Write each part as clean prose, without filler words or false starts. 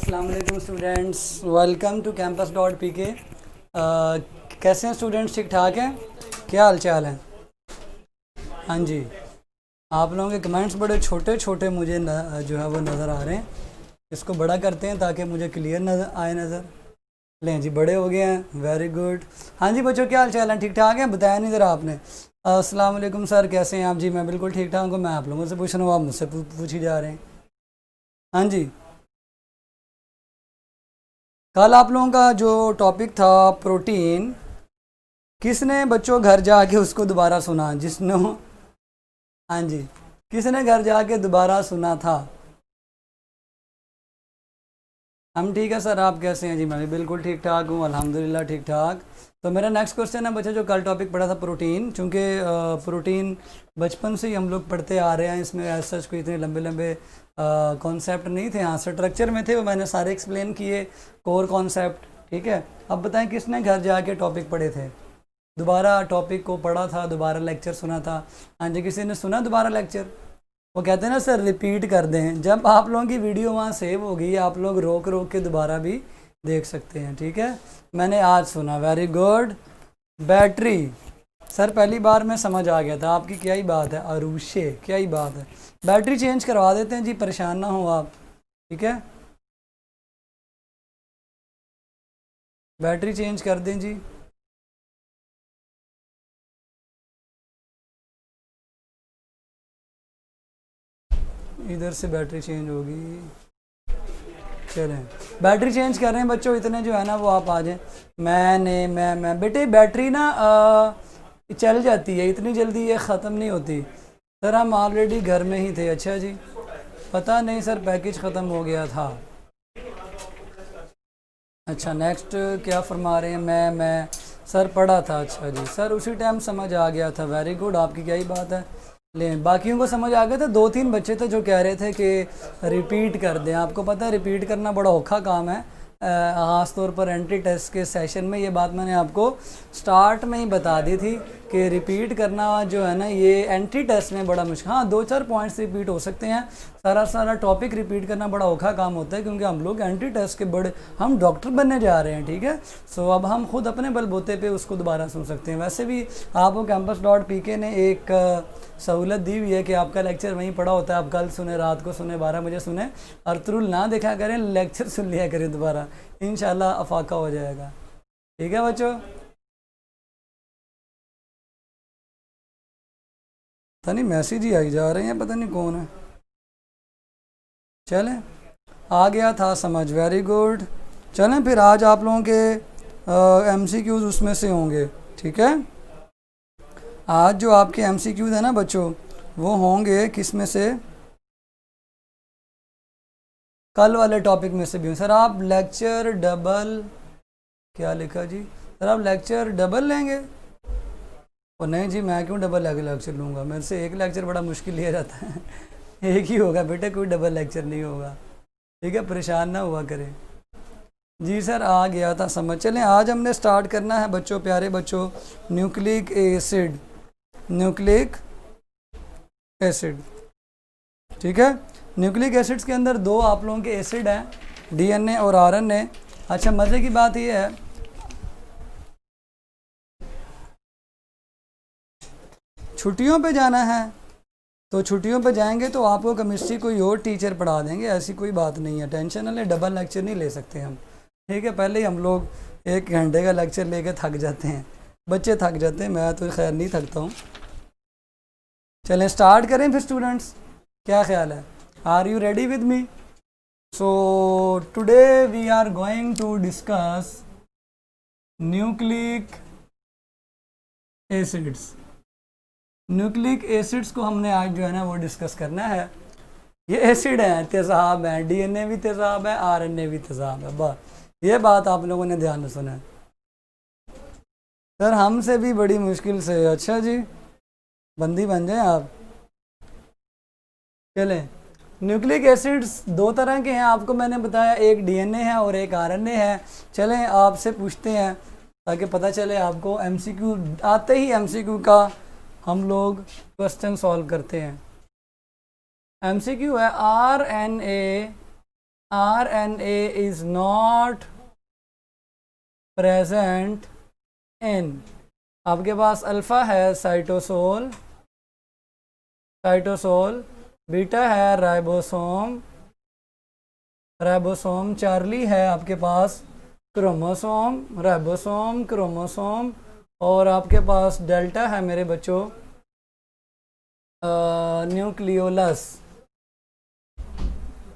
अस्सलाम वालेकुम students, welcome to campus dot P K. कैसे हैं स्टूडेंट्स? ठीक ठाक हैं? क्या हाल चाल है? हाँ जी, आप लोगों के कमेंट्स बड़े छोटे छोटे मुझे जो है वो नज़र आ रहे हैं। इसको बड़ा करते हैं ताकि मुझे क्लियर नज़र आए नज़र। लें जी, बड़े हो गए हैं, वेरी गुड। हाँ जी बच्चों, क्या हाल चाल है? ठीक ठाक है? बताया नहीं ज़रा आपने। अस्सलाम वालेकुम सर, कैसे हैं आप? जी मैं बिल्कुल ठीक ठाक हूँ। मैं आप लोगों से पूछ रहा हूँ, आप मुझसे पूछी जा रहे हैं। हाँ जी, कल आप लोगों का जो टॉपिक था प्रोटीन, किसने बच्चों घर जाके उसको दोबारा सुना? जिसने, हाँ जी, किसने घर जाके दोबारा सुना था? हम ठीक है सर, आप कैसे हैं? जी मैं भी बिल्कुल ठीक ठाक हूँ, अल्हम्दुलिल्लाह ठीक ठाक। तो मेरा नेक्स्ट क्वेश्चन है बच्चे, जो कल टॉपिक पढ़ा था प्रोटीन, चूँकि प्रोटीन बचपन से ही हम लोग पढ़ते आ रहे हैं, इसमें एज सच कोई इतने लंबे लंबे कॉन्सेप्ट नहीं थे। हाँ, स्ट्रक्चर में थे, वो मैंने सारे एक्सप्लेन किए, कोर कॉन्सेप्ट। ठीक है, अब बताएं किसने घर जाके टॉपिक पढ़े थे, दोबारा टॉपिक को पढ़ा था, दोबारा लेक्चर सुना था? हाँ जी, किसी ने सुना दोबारा लेक्चर? वो कहते हैं ना सर रिपीट कर दें। जब आप लोगों की वीडियो वहाँ सेव होगी, आप लोग रोक रोक के दोबारा भी देख सकते हैं। ठीक है, मैंने आज सुना, वेरी गुड। बैटरी, सर पहली बार में समझ आ गया था आपकी, क्या ही बात है अरुषे, क्या ही बात है। बैटरी चेंज करवा देते हैं जी, परेशान ना हो आप। ठीक है, बैटरी चेंज कर दें जी। इधर से बैटरी चेंज होगी, चलें बैटरी चेंज कर रहे हैं बच्चों, इतने जो है ना वो आप आ जाएं। मैं बेटे बैटरी ना चल जाती है, इतनी जल्दी ये ख़त्म नहीं होती। सर हम ऑलरेडी घर में ही थे। अच्छा जी, पता नहीं सर, पैकेज ख़त्म हो गया था। अच्छा, नेक्स्ट क्या फरमा रहे हैं? मैं सर पढ़ा था। अच्छा जी सर, उसी टाइम समझ आ गया था, वेरी गुड, आपकी क्या ही बात है। ले बाकियों को समझ आ गया था। दो तीन बच्चे थे जो कह रहे थे कि रिपीट कर दें। आपको पता है रिपीट करना बड़ा औखा काम है, ख़ास तौर पर एंट्री टेस्ट के सेशन में। ये बात मैंने आपको स्टार्ट में ही बता दी थी कि रिपीट करना जो है ना, ये एंट्री टेस्ट में बड़ा मुश्किल। हाँ, दो चार पॉइंट्स रिपीट हो सकते हैं, सारा सारा टॉपिक रिपीट करना बड़ा औखा काम होता है, क्योंकि हम लोग एंट्री टेस्ट के बड़े, हम डॉक्टर बनने जा रहे हैं। ठीक है, सो अब हम खुद अपने बलबूते पे उसको दोबारा सुन सकते हैं। वैसे भी आपको कैंपस डॉट पी के ने एक सहूलत दी हुई है कि आपका लेक्चर वहीं पड़ा होता है, आप कल सुने, रात को सुने, 12 बजे सुने, और तुरुल ना देखा करें, लेक्चर सुन लिया करें दोबारा, इंशाल्लाह अफाका हो जाएगा। ठीक है बच्चों, पता नहीं मैसेज ही आई जा रहे हैं, पता नहीं कौन है। चलें, आ गया था समझ, वेरी गुड। चलें फिर, आज आप लोगों के MCQs उसमें से होंगे। ठीक है, आज जो आपके MCQs है ना बच्चों, वो होंगे किस में से? कल वाले टॉपिक में से भी। सर आप लेक्चर डबल, क्या लिखा जी? सर आप लेक्चर डबल लेंगे? और नहीं जी, मैं क्यों डबल लेक्चर लूँगा? मेरे से एक लेक्चर बड़ा मुश्किल लिया जाता है। एक ही होगा बेटे, कोई डबल लेक्चर नहीं होगा। ठीक है, परेशान ना हुआ करें। जी सर, आ गया था समझ। चलें, आज हमने स्टार्ट करना है बच्चों, प्यारे बच्चों, न्यूक्लिक एसिड। न्यूक्लिक एसिड, ठीक है। न्यूक्लिक एसिड्स के अंदर दो आप लोगों के एसिड हैं, DNA और RNA। अच्छा, मज़े की बात यह है, छुट्टियों पे जाना है तो छुट्टियों पे जाएंगे तो आपको केमिस्ट्री कोई और टीचर पढ़ा देंगे, ऐसी कोई बात नहीं है, टेंशन ना ले। डबल लेक्चर नहीं ले सकते हम। ठीक है, पहले ही हम लोग 1 घंटे का लेक्चर लेके थक जाते हैं, बच्चे थक जाते हैं, मैं तो खैर नहीं थकता हूँ। चलें स्टार्ट करें फिर स्टूडेंट्स, क्या ख्याल है? Are you ready with me? So today we are going to discuss nucleic acids. Nucleic acids को हमने आज जो है ना वो डिस्कस करना है। ये एसिड हैं, तेज़ाब हैं, DNA भी तेज़ाब है, RNA भी तेज़ाब है। बस ये बात आप लोगों ने ध्यान में सुना है। सर हमसे भी बड़ी मुश्किल से। अच्छा जी, बंदी बन जाएं आप। चलें, न्यूक्लिक एसिड्स दो तरह के हैं, आपको मैंने बताया, एक DNA है और एक RNA है। चलें आपसे पूछते हैं ताकि पता चले आपको। MCQ आते ही MCQ का हम लोग क्वेश्चन सॉल्व करते हैं। MCQ है, RNA RNA is not present in, आपके पास अल्फा है साइटोसोल, बीटा है राइबोसोम, चार्ली है आपके पास क्रोमोसोम, क्रोमोसोम, और आपके पास डेल्टा है मेरे बच्चों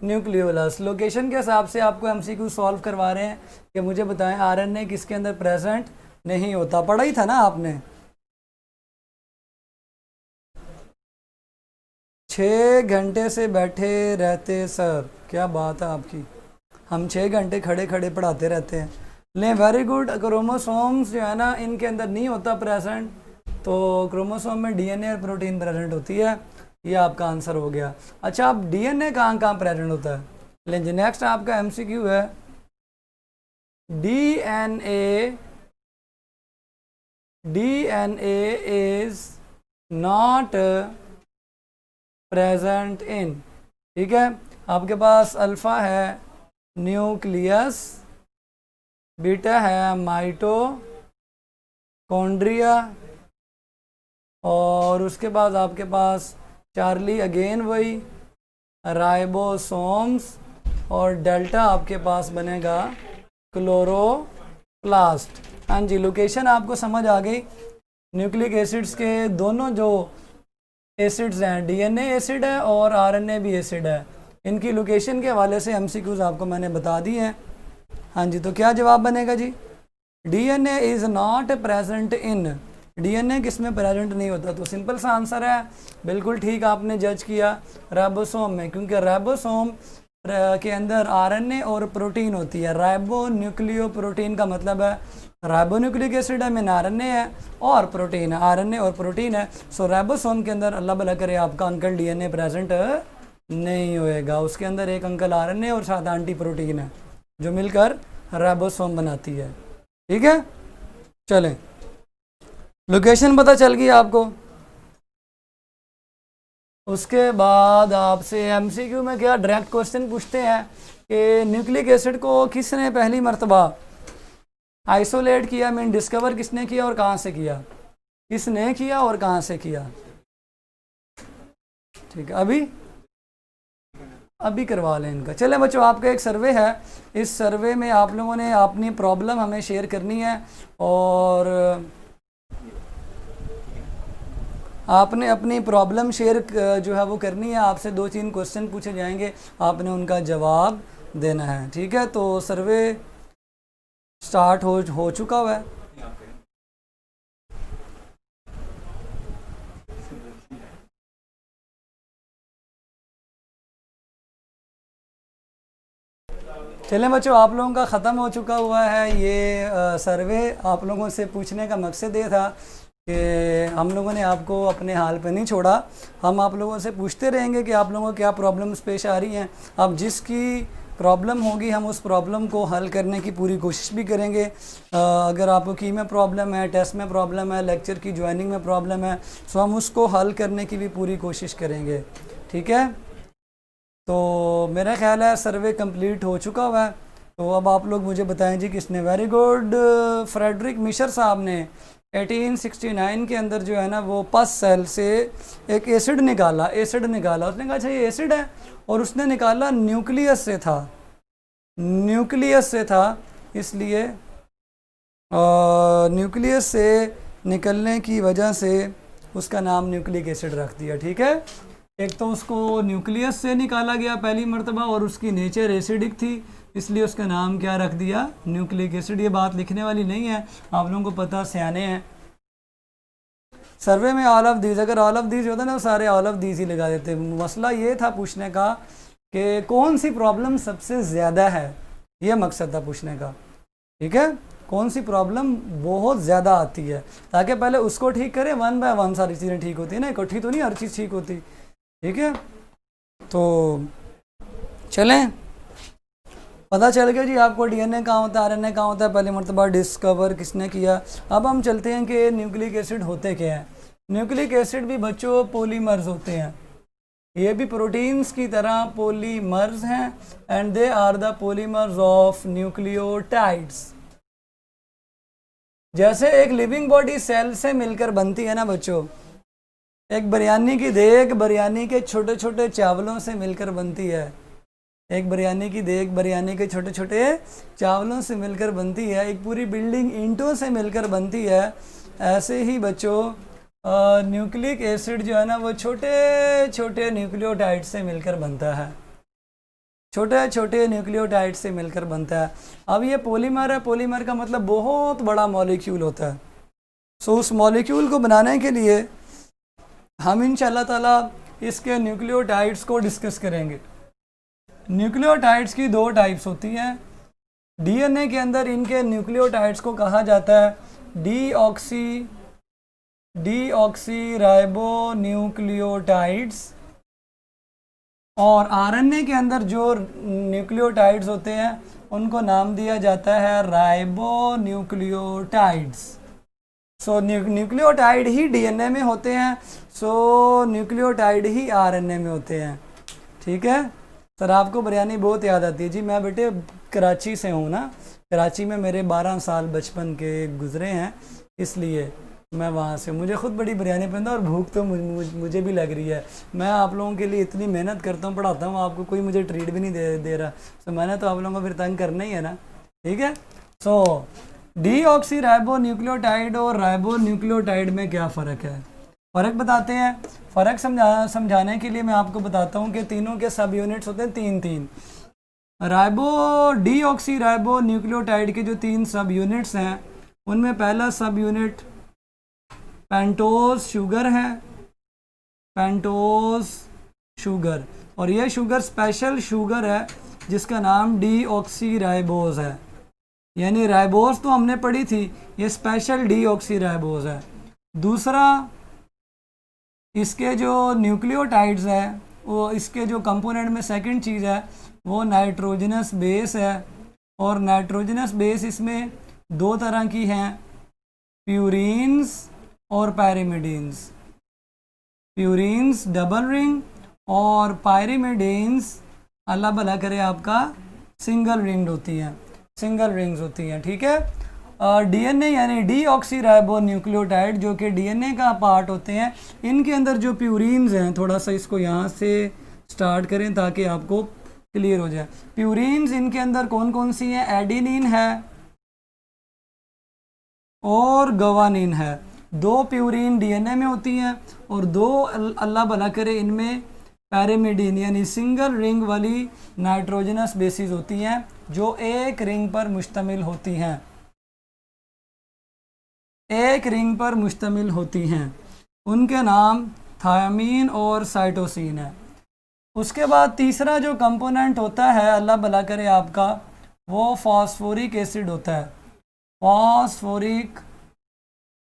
न्यूक्लियोलस। लोकेशन के हिसाब से आपको एमसीक्यू सॉल्व करवा रहे हैं कि मुझे बताएं आरएनए किसके अंदर प्रेजेंट नहीं होता। पढ़ा ही था ना आपने। 6 घंटे से बैठे रहते सर, क्या बात है आपकी। हम 6 घंटे खड़े खड़े पढ़ाते रहते हैं। ले वेरी गुड। क्रोमोसोम्स जो है ना इनके अंदर नहीं होता प्रेजेंट, तो क्रोमोसोम में डीएनए और प्रोटीन प्रेजेंट होती है। ये आपका आंसर हो गया। अच्छा, अब डीएनए कहाँ कहाँ प्रेजेंट होता है। लेकिन नेक्स्ट आपका एमसीक्यू है डीएनए इज नॉट प्रेजेंट इन। ठीक है, आपके पास अल्फा है न्यूक्लियस, बीटा है माइटोकॉन्ड्रिया, और उसके बाद आपके पास चार्ली अगेन वही राइबोसोम्स, और डेल्टा आपके पास बनेगा क्लोरोप्लास्ट। हाँ जी, लोकेशन आपको समझ आ गई। न्यूक्लिक एसिड्स के दोनों जो एसिड्स हैं, डीएनए एसिड है और आरएनए भी एसिड है, इनकी लोकेशन के हवाले से एमसीक्यूज आपको मैंने बता दिए हैं। हाँ जी, तो क्या जवाब बनेगा जी। DNA is not present in, DNA किस में प्रेजेंट नहीं होता। तो सिंपल सा आंसर है, बिल्कुल ठीक आपने जज किया, राइबोसोम में, क्योंकि राइबोसोम के अंदर आरएनए और प्रोटीन होती है। राइबो न्यूक्लियो प्रोटीन का मतलब है राइबो न्यूक्लिक एसिड है, में आरएनए है और प्रोटीन है, आरएनए और प्रोटीन है। सो राइबोसोम के अंदर अल्लाह भला करे आपका अंकल डीएनए प्रेजेंट नहीं होएगा, उसके अंदर एक अंकल आरएनए और साथ एंटी प्रोटीन है जो मिलकर राइबोसोम बनाती है। ठीक है, चलें, लोकेशन पता चल गई आपको। उसके बाद आपसे एमसीक्यू में क्या डायरेक्ट क्वेश्चन पूछते हैं कि न्यूक्लिक एसिड को किसने पहली मर्तबा आइसोलेट किया, मीन डिस्कवर किसने किया और कहाँ से किया, किसने किया और कहाँ से किया। ठीक है, अभी करवा लें इनका। चले बच्चों, आपका एक सर्वे है, इस सर्वे में आप लोगों ने अपनी प्रॉब्लम हमें शेयर करनी है और आपने अपनी प्रॉब्लम शेयर जो है वो करनी है। आपसे 2-3 क्वेश्चन पूछे जाएंगे, आपने उनका जवाब देना है। ठीक है, तो सर्वे स्टार्ट हो चुका हुआ है। चलें बच्चों, आप लोगों का ख़त्म हो चुका हुआ है ये सर्वे। आप लोगों से पूछने का मकसद ये था कि हम लोगों ने आपको अपने हाल पे नहीं छोड़ा, हम आप लोगों से पूछते रहेंगे कि आप लोगों को क्या प्रॉब्लम्स पेश आ रही हैं। अब जिसकी प्रॉब्लम होगी हम उस प्रॉब्लम को हल करने की पूरी कोशिश भी करेंगे। अगर आपको की में प्रॉब्लम है, टेस्ट में प्रॉब्लम है, लेक्चर की ज्वाइनिंग में प्रॉब्लम है, तो हम उसको हल करने की भी पूरी कोशिश करेंगे। ठीक है, तो मेरा ख्याल है सर्वे कंप्लीट हो चुका हुआ है। तो अब आप लोग मुझे बताएं जी किसने। वेरी गुड, फ्रेडरिक मिशर साहब ने 1869 के अंदर जो है ना वो पस सेल से एक एसिड निकाला। उसने कहा अच्छा ये एसिड है, और उसने निकाला न्यूक्लियस से था, इसलिए न्यूक्लियस से निकलने की वजह से उसका नाम न्यूक्लिक एसिड रख दिया। ठीक है, एक तो उसको न्यूक्लियस से निकाला गया पहली मर्तबा और उसकी नेचर एसिडिक थी, इसलिए उसका नाम क्या रख दिया, न्यूक्लिक एसिड। ये बात लिखने वाली नहीं है, आप लोगों को पता, सियाने हैं। सर्वे में ऑल ऑफ दीज, अगर ऑल ऑफ दीज होता ना सारे ऑल ऑफ दीज ही लगा देते। मसला ये था पूछने का कि कौन सी प्रॉब्लम सबसे ज़्यादा है, ये मकसद था पूछने का। ठीक है, कौन सी प्रॉब्लम बहुत ज़्यादा आती है, ताकि पहले उसको ठीक करें, 1 बाय 1 सारी चीज़ें ठीक होती है ना, इकट्ठी तो नहीं हर चीज़ ठीक होती। ठीक है, तो चलें, पता चल गया जी आपको डीएनए कहाँ होता है, आरएनए कहाँ होता है, पहले मरतबा डिस्कवर किसने किया। अब हम चलते हैं कि न्यूक्लिक एसिड होते क्या हैं। न्यूक्लिक एसिड भी बच्चों पॉलीमर्स होते हैं। ये भी प्रोटीन्स की तरह पॉलीमर्स हैं and they are the polymers of nucleotides. जैसे एक लिविंग बॉडी सेल से मिलकर बनती है ना बच्चों, एक बिरयानी की देग बिरयानी के छोटे छोटे चावलों से मिलकर बनती है, एक बिरयानी की देग बिरयानी के छोटे छोटे चावलों से मिलकर बनती है, एक पूरी बिल्डिंग ईंटों से मिलकर बनती है। ऐसे ही बच्चों न्यूक्लिक एसिड जो है ना वो छोटे छोटे न्यूक्लियोटाइड से मिलकर बनता है, छोटे छोटे न्यूक्लियोटाइड से मिलकर बनता है। अब ये पॉलीमर है, पॉलीमर का मतलब बहुत बड़ा मॉलिक्यूल होता है। सो उस मॉलिक्यूल को बनाने के लिए हम इंशाल्लाह ताला इसके न्यूक्लियोटाइड्स को डिस्कस करेंगे। न्यूक्लियोटाइड्स की दो टाइप्स होती हैं। डीएनए के अंदर इनके न्यूक्लियोटाइड्स को कहा जाता है डीऑक्सी राइबो न्यूक्लियोटाइड्स, और आरएनए के अंदर जो न्यूक्लियोटाइड्स होते हैं उनको नाम दिया जाता है राइबो न्यूक्लियोटाइड्स। सो न्यूक्लियोटाइड ही डीएनए में होते हैं, सो न्यूक्लियोटाइड ही आरएनए में होते हैं। ठीक है सर, आपको बिरयानी बहुत याद आती है जी। मैं बेटे कराची से हूँ ना, कराची में मेरे 12 साल बचपन के गुजरे हैं, इसलिए मैं वहाँ से, मुझे खुद बड़ी बिरयानी पसंद है और भूख तो मुझे भी लग रही है। मैं आप लोगों के लिए इतनी मेहनत करता हूँ, पढ़ाता हूँ, आपको कोई मुझे ट्रीट भी नहीं दे रहा, तो मैंने तो आप लोगों को फिर तंग करना ही है ना। ठीक है, सो डीऑक्सी राइबो न्यूक्लियोटाइड और राइबो न्यूक्लियोटाइड में क्या फ़र्क है, फ़र्क बताते हैं। फ़र्क समझाने के लिए मैं आपको बताता हूँ कि तीनों के सब यूनिट्स होते हैं तीन। डीऑक्सी राइबो न्यूक्लियोटाइड के जो 3 सब यूनिट्स हैं उनमें पहला सब यूनिट पेंटोज शुगर है, पेंटोज शुगर, और यह शुगर स्पेशल शुगर है जिसका नाम डीऑक्सी राइबोज है। यानी राइबोज तो हमने पढ़ी थी, ये स्पेशल डीऑक्सी राइबोज है। दूसरा, इसके जो न्यूक्लियोटाइड्स है वो, इसके जो कंपोनेंट में सेकंड चीज़ है वो नाइट्रोजनस बेस है, और नाइट्रोजनस बेस इसमें 2 तरह की हैं, प्यूरीन्स और पायरिमिडीन्स। प्यूरीन्स डबल रिंग और पायरिमिडीन्स अल्लाह भला करे आपका सिंगल रिंग्ड होती हैं, सिंगल रिंग्स होती हैं। ठीक है, डीएनए यानी डीऑक्सी राइबो न्यूक्लियोटाइड जो कि डीएनए का पार्ट होते हैं, इनके अंदर जो प्यूरीन्स हैं, थोड़ा सा इसको यहाँ से स्टार्ट करें ताकि आपको क्लियर हो जाए। प्यूरीन्स इनके अंदर कौन कौन सी हैं, एडिनिन है और गवानिन है। 2 प्यूरीन डीएनए में होती हैं और 2 अल्लाह भला करे इनमें पैरामिडीन यानी सिंगल रिंग वाली नाइट्रोजनस बेसिस होती हैं जो एक रिंग पर मुश्तमिल होती हैं, एक रिंग पर मुश्तमिल होती हैं। उनके नाम थायमीन और साइटोसिन है। उसके बाद तीसरा जो कंपोनेंट होता है अल्लाह भला करे आपका, वो फॉस्फोरिक एसिड होता है, फॉस्फोरिक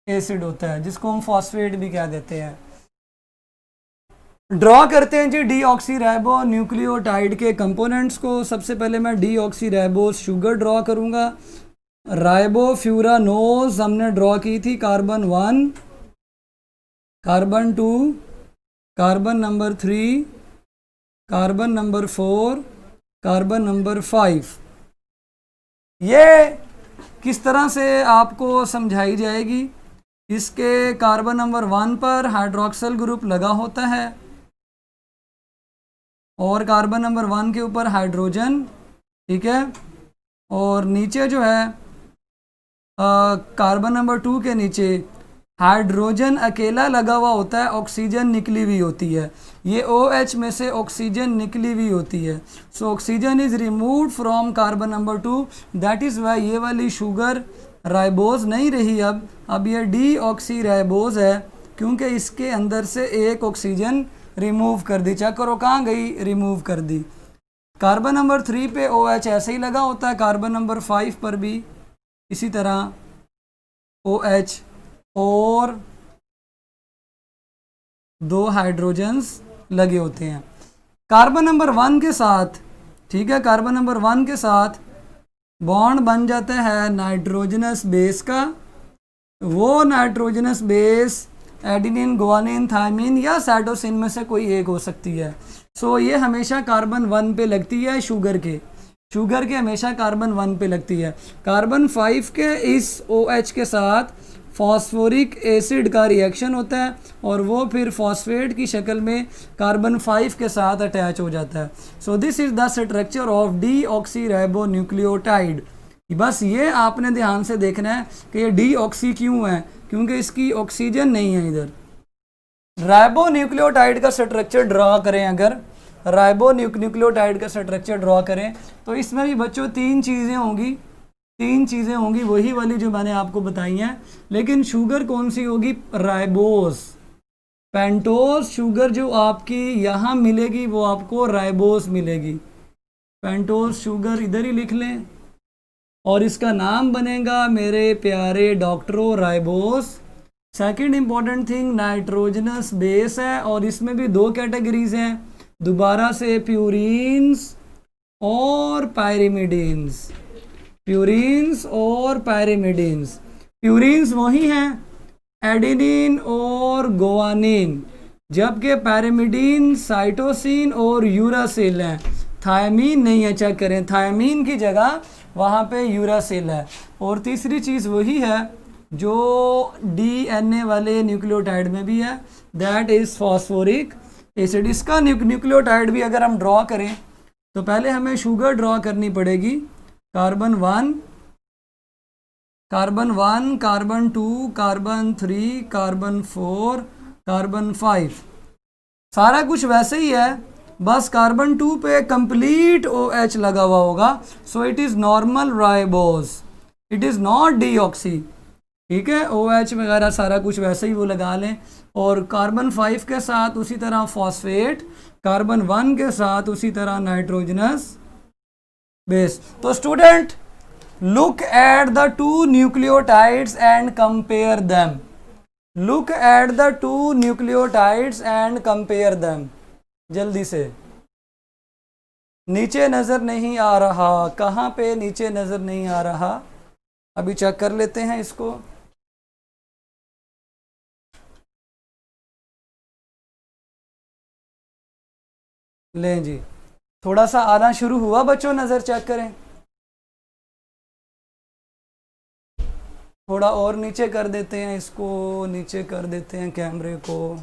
एसिड होता है जिसको हम फॉस्फेट भी कह देते हैं। ड्रॉ करते हैं जी डीऑक्सी राइबो न्यूक्लियोटाइड के कंपोनेंट्स को। सबसे पहले मैं डीऑक्सी राइबो शुगर ड्रॉ करूंगा। राइबो फ्यूरानोज हमने ड्रॉ की थी, carbon 1, carbon 2, carbon number 3, carbon number 4, carbon number 5। ये किस तरह से आपको समझाई जाएगी, इसके कार्बन नंबर 1 पर हाइड्रोक्सिल ग्रुप लगा होता है और कार्बन नंबर 1 के ऊपर हाइड्रोजन, ठीक है, और नीचे जो है कार्बन नंबर 2 के नीचे हाइड्रोजन अकेला लगा हुआ होता है, ऑक्सीजन निकली हुई होती है। ये OH में से ऑक्सीजन निकली हुई होती है। So oxygen is removed from carbon number 2, that is why ये वाली शुगर राइबोज नहीं रही, अब ये डीऑक्सी राइबोज है क्योंकि इसके अंदर से एक ऑक्सीजन रिमूव कर दी। चेक करो कहाँ गई, रिमूव कर दी। कार्बन नंबर 3 पे OH ऐसे ही लगा होता है, कार्बन नंबर 5 पर भी इसी तरह OH और 2 हाइड्रोजन्स लगे होते हैं। कार्बन नंबर 1 के साथ, ठीक है, कार्बन नंबर 1 के साथ बॉन्ड बन जाता है नाइट्रोजनस बेस का। वो nitrogenous base adenine, guanine, thymine या साइटोसिन में से कोई एक हो सकती है। सो ये हमेशा कार्बन 1 पे लगती है शुगर के हमेशा कार्बन 1 पे लगती है। कार्बन 5 के इस OH के साथ फॉस्फोरिक एसिड का रिएक्शन होता है और वो फिर फॉस्फेट की शक्ल में कार्बन 5 के साथ अटैच हो जाता है। सो this is the structure of deoxyribonucleotide. बस ये आपने ध्यान से देखना है कि ये डीऑक्सी क्यों है, क्योंकि इसकी ऑक्सीजन नहीं है इधर। राइबोन्यूक्लियोटाइड का स्ट्रक्चर ड्रॉ करें, अगर राइबोन्यूक्लियोटाइड का स्ट्रक्चर ड्रॉ करें तो इसमें भी बच्चों तीन चीज़ें होंगी, वही वाली जो मैंने आपको बताई हैं। लेकिन शुगर कौन सी होगी? राइबोस। पेंटोस शुगर जो आपकी यहाँ मिलेगी वो आपको राइबोस मिलेगी। पेंटोस शुगर इधर ही लिख लें और इसका नाम बनेगा मेरे प्यारे डॉक्टरों ribose. Second important thing, nitrogenous base है और इसमें भी दो कैटेगरीज हैं दोबारा से, प्यूरिन्स और पायरिमिडीन्स। प्यूरिन्स और पायरिमिडीन्स। प्यूरिन्स वही हैं एडिनिन और गुआनिन, जबकि पायरिमिडीन साइटोसिन और यूरासिल हैं। थायमीन नहीं है, चेक करें, थायमीन की जगह वहाँ पे यूरासिल है। और तीसरी चीज़ वही है जो DNA वाले न्यूक्लियोटाइड में भी है, दैट इज़ फॉस्फोरिक एसिड। इसका न्यूक्लियोटाइड भी अगर हम ड्रॉ करें तो पहले हमें शुगर ड्रॉ करनी पड़ेगी। Carbon 1, carbon 2, carbon 3, carbon 4, carbon 5, सारा कुछ वैसे ही है, बस कार्बन 2 पे कंप्लीट OH लगा हुआ होगा। So it is normal ribose, it is not deoxy. ठीक है, OH वगैरह सारा कुछ वैसे ही वो लगा लें। और कार्बन 5 के साथ उसी तरह फॉस्फेट, कार्बन 1 के साथ उसी तरह नाइट्रोजनस बेस। तो student, look at the two nucleotides and compare them. Look at the two nucleotides and compare them. जल्दी से, नीचे नज़र नहीं आ रहा, कहाँ पे नीचे नज़र नहीं आ रहा? अभी चेक कर लेते हैं इसको। लें जी, थोड़ा सा आना शुरू हुआ बच्चों, नज़र चेक करें। थोड़ा और नीचे कर देते हैं इसको, नीचे कर देते हैं कैमरे को।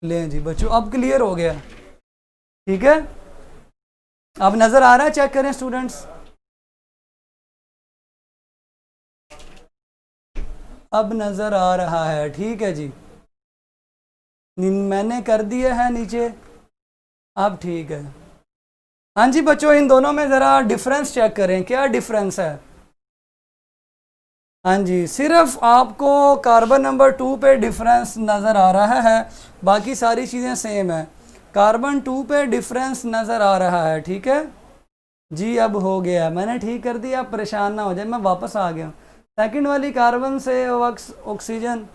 लें जी बच्चों, अब क्लियर हो गया। ठीक है, अब नज़र आ रहा है? चेक करें स्टूडेंट्स, अब नज़र आ रहा है? ठीक है जी, मैंने कर दिया है नीचे, अब ठीक है। हाँ जी बच्चों, इन दोनों में ज़रा डिफरेंस चेक करें, क्या डिफरेंस है? हाँ जी, सिर्फ आपको कार्बन नंबर 2 पे डिफरेंस नज़र आ रहा है, बाकी सारी चीज़ें सेम है। कार्बन 2 पे डिफरेंस नज़र आ रहा है। ठीक है जी, अब हो गया, मैंने ठीक कर दिया, आप परेशान ना हो जाए, मैं वापस आ गया। सेकंड वाली कार्बन से ऑक्सीजन,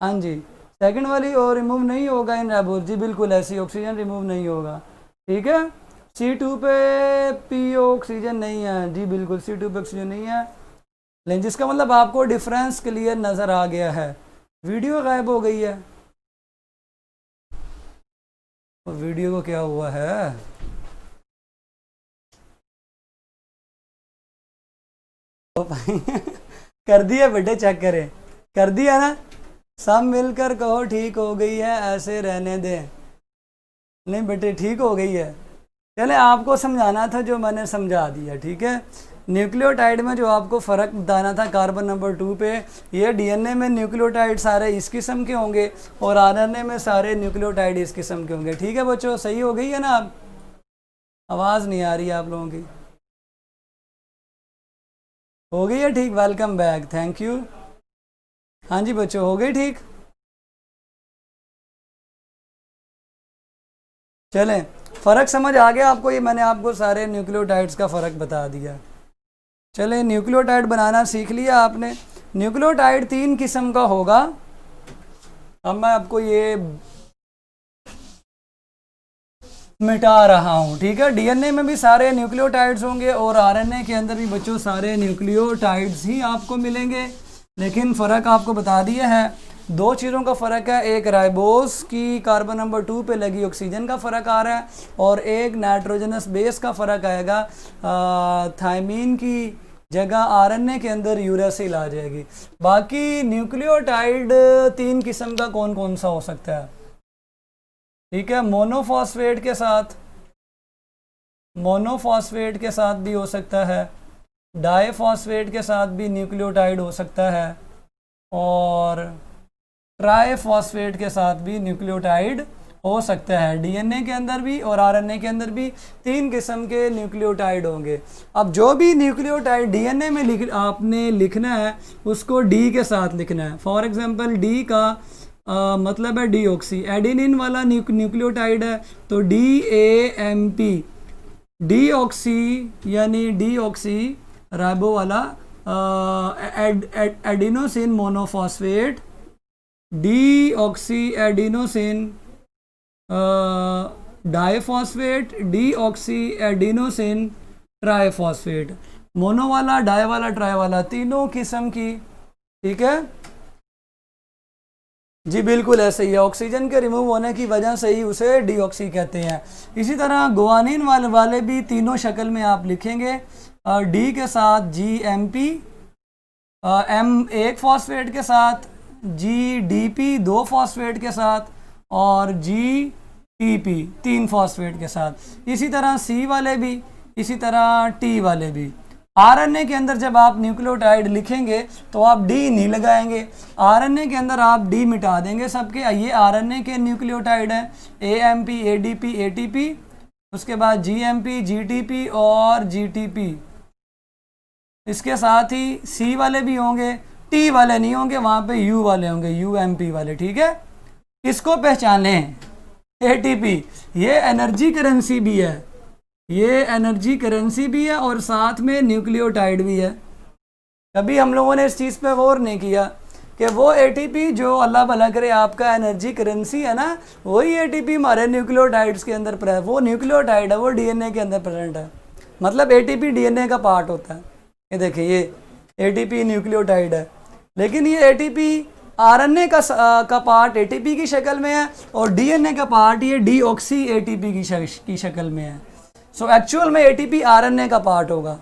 हाँ जी, सेकंड वाली और रिमूव नहीं होगा इन राइबोस जी, बिल्कुल ऐसी ऑक्सीजन रिमूव नहीं होगा। ठीक है, C2 पे PO ऑक्सीजन नहीं है जी, बिल्कुल C2 पे ऑक्सीजन नहीं है। लेकिन जिसका मतलब आपको डिफरेंस क्लियर नज़र आ गया है। वीडियो गायब हो गई है, और वीडियो को क्या हुआ है? कर दिया बेटे, चेक करें, कर दिया ना? सब मिलकर कहो ठीक हो गई है, ऐसे रहने दें। नहीं बेटे, ठीक हो गई है। चले, आपको समझाना था जो मैंने समझा दिया। ठीक है, न्यूक्लियोटाइड में जो आपको फ़र्क बताना था कार्बन नंबर 2 पे, ये DNA में न्यूक्लियोटाइड सारे इस किस्म के होंगे और RNA में सारे न्यूक्लियोटाइड इस किस्म के होंगे। ठीक है बच्चों, सही हो गई है ना? अब आवाज़ नहीं आ रही है आप लोगों की? हो गई है ठीक, वेलकम बैक, थैंक यू। हाँ जी बच्चों, हो गई ठीक। चलें, फ़र्क समझ आ गया आपको? ये मैंने आपको सारे न्यूक्लियोटाइड्स का फ़र्क बता दिया। चलें, न्यूक्लियोटाइड बनाना सीख लिया आपने। न्यूक्लियोटाइड 3 किस्म का होगा। अब मैं आपको ये मिटा रहा हूँ, ठीक है। डीएनए में भी सारे न्यूक्लियोटाइड्स होंगे और आरएनए के अंदर भी बच्चों सारे न्यूक्लियोटाइड्स ही आपको मिलेंगे, लेकिन फ़र्क आपको बता दिया है। दो चीज़ों का फ़र्क है, एक राइबोस की कार्बन नंबर 2 पे लगी ऑक्सीजन का फ़र्क आ रहा है और एक नाइट्रोजनस बेस का फ़र्क आएगा। थायमीन की जगह आरएनए के अंदर यूरासिल आ जाएगी। बाकी न्यूक्लियोटाइड 3 किस्म का कौन कौन सा हो सकता है, ठीक है। मोनोफॉस्फेट के साथ भी हो सकता है, डाईफॉस्फेट के साथ भी न्यूक्लियोटाइड हो सकता है और ट्राईफॉस्फेट के साथ भी न्यूक्लियोटाइड हो सकता है। डीएनए के अंदर भी और आरएनए के अंदर भी 3 किस्म के न्यूक्लियोटाइड होंगे। अब जो भी न्यूक्लियोटाइड डीएनए में आपने लिखना है उसको डी के साथ लिखना है। फॉर एग्जांपल डी का मतलब है डीऑक्सी, एडेनिन वाला न्यूक्लियोटाइड है तो DAMP, डीऑक्सी यानी डीऑक्सी राइबो वाला adenosine monophosphate, deoxy adenosine diphosphate, deoxy adenosine triphosphate, mono वाला, डाई वाला, ट्राई वाला, तीनों किस्म की, ठीक है जी। बिल्कुल ऐसे ही है, ऑक्सीजन के रिमूव होने की वजह से ही उसे डीऑक्सी कहते हैं। इसी तरह गुआनिन वाले भी तीनों शक्ल में आप लिखेंगे, डी के साथ GMP, M1 फॉस्फेट के साथ, GDP 2 फॉस्फेट के साथ और GTP 3 फॉस्फेट के साथ। इसी तरह C वाले भी, इसी तरह T वाले भी। आरएनए के अंदर जब आप न्यूक्लियोटाइड लिखेंगे तो आप डी नहीं लगाएंगे, आरएनए के अंदर आप डी मिटा देंगे सबके। ये आरएनए के न्यूक्लियोटाइड हैं, AMP, ADP, ATP, उसके बाद GMP, GTP और GTP। इसके साथ ही सी वाले भी होंगे, टी वाले नहीं होंगे, वहाँ पे यू वाले होंगे, UMP वाले, ठीक है। इसको पहचानें, ATP ये एनर्जी करेंसी भी है, ये एनर्जी करेंसी भी है और साथ में न्यूक्लियोटाइड भी है। कभी हम लोगों ने इस चीज़ पे गौर नहीं किया कि वो ATP जो अल्लाह भला करे आपका एनर्जी करेंसी है ना, वही ATP हमारे न्यूक्लियोटाइड्स के अंदर वो न्यूक्लियोटाइड है, वो डीएनए के अंदर प्रेजेंट है। मतलब ATP डीएनए का पार्ट होता है। ये देखिए ये ATP न्यूक्लियोटाइड है, लेकिन ये ATP आरएनए का पार्ट ATP की शक्ल में है और डीएनए का पार्ट ये डीऑक्सी ATP की शक्ल में है। सो एक्चुअल में ATP आरएनए का पार्ट होगा।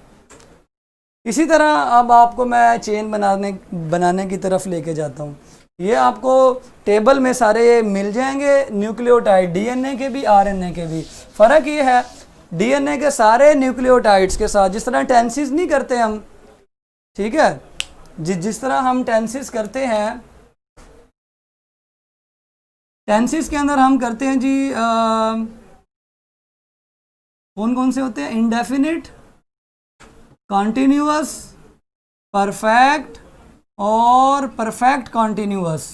इसी तरह अब आपको मैं चेन बनाने की तरफ लेके जाता हूँ। ये आपको टेबल में सारे मिल जाएंगे न्यूक्लियोटाइड, डीएनए के भी आरएनए के भी। फ़र्क ये है डीएनए के सारे न्यूक्लियोटाइड्स के साथ जिस तरह टेंसिस नहीं करते हम, ठीक है, जिस तरह हम टेंसिस करते हैं, टेंसिस के अंदर हम करते हैं जी कौन कौन से होते हैं, इंडेफिनिट, कॉन्टिन्यूअस, परफेक्ट और परफेक्ट कॉन्टिन्यूअस।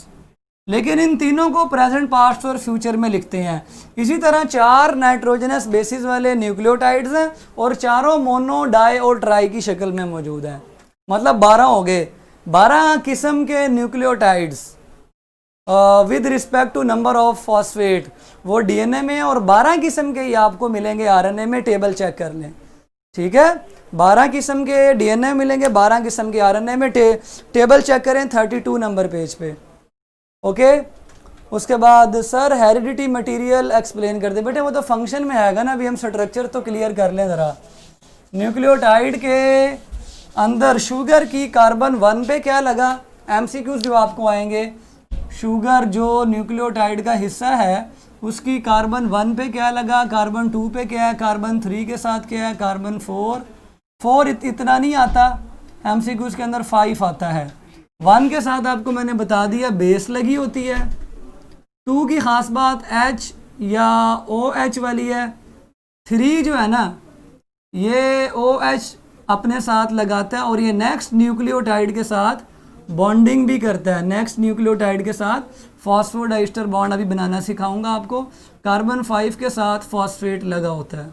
लेकिन इन तीनों को प्रेजेंट, पास्ट और फ्यूचर में लिखते हैं। इसी तरह 4 नाइट्रोजनस बेसिस वाले न्यूक्लियोटाइड्स हैं और चारों मोनो, डाई और ट्राई की शक्ल में मौजूद हैं। मतलब 12 हो गए, 12 किस्म के nucleotides with respect to number of phosphate वो डीएनए में, और 12 किस्म के ही आपको मिलेंगे आरएनए में। टेबल चेक कर लें, ठीक है, 12 किस्म के डीएनए मिलेंगे, 12 किस्म के आरएनए में। टेबल चेक करें 32 नंबर पेज पे, ओके। उसके बाद सर हेरिडिटी मटेरियल एक्सप्लेन कर दे। बेटे वो तो फंक्शन में आएगा ना, अभी हम स्ट्रक्चर तो क्लियर कर लें ज़रा। न्यूक्लियोटाइड के अंदर शुगर की कार्बन 1 पे क्या लगा, MCQs जो आपको आएंगे। शुगर जो न्यूक्लियोटाइड का हिस्सा है उसकी कार्बन 1 पे क्या लगा, कार्बन 2 पे क्या है, कार्बन 3 के साथ क्या है, कार्बन 4 इतना नहीं आता, MCQs के अंदर 5 आता है। 1 के साथ आपको मैंने बता दिया बेस लगी होती है। 2 की ख़ास बात H या OH वाली है। 3 जो है ना ये OH अपने साथ लगाता है और ये नेक्स्ट न्यूक्लियोटाइड के साथ बॉन्डिंग भी करता है, नेक्स्ट न्यूक्लियोटाइड के साथ फॉस्फोडाइस्टर बॉन्ड अभी बनाना सिखाऊंगा आपको। कार्बन 5 के साथ फॉस्फेट लगा होता है।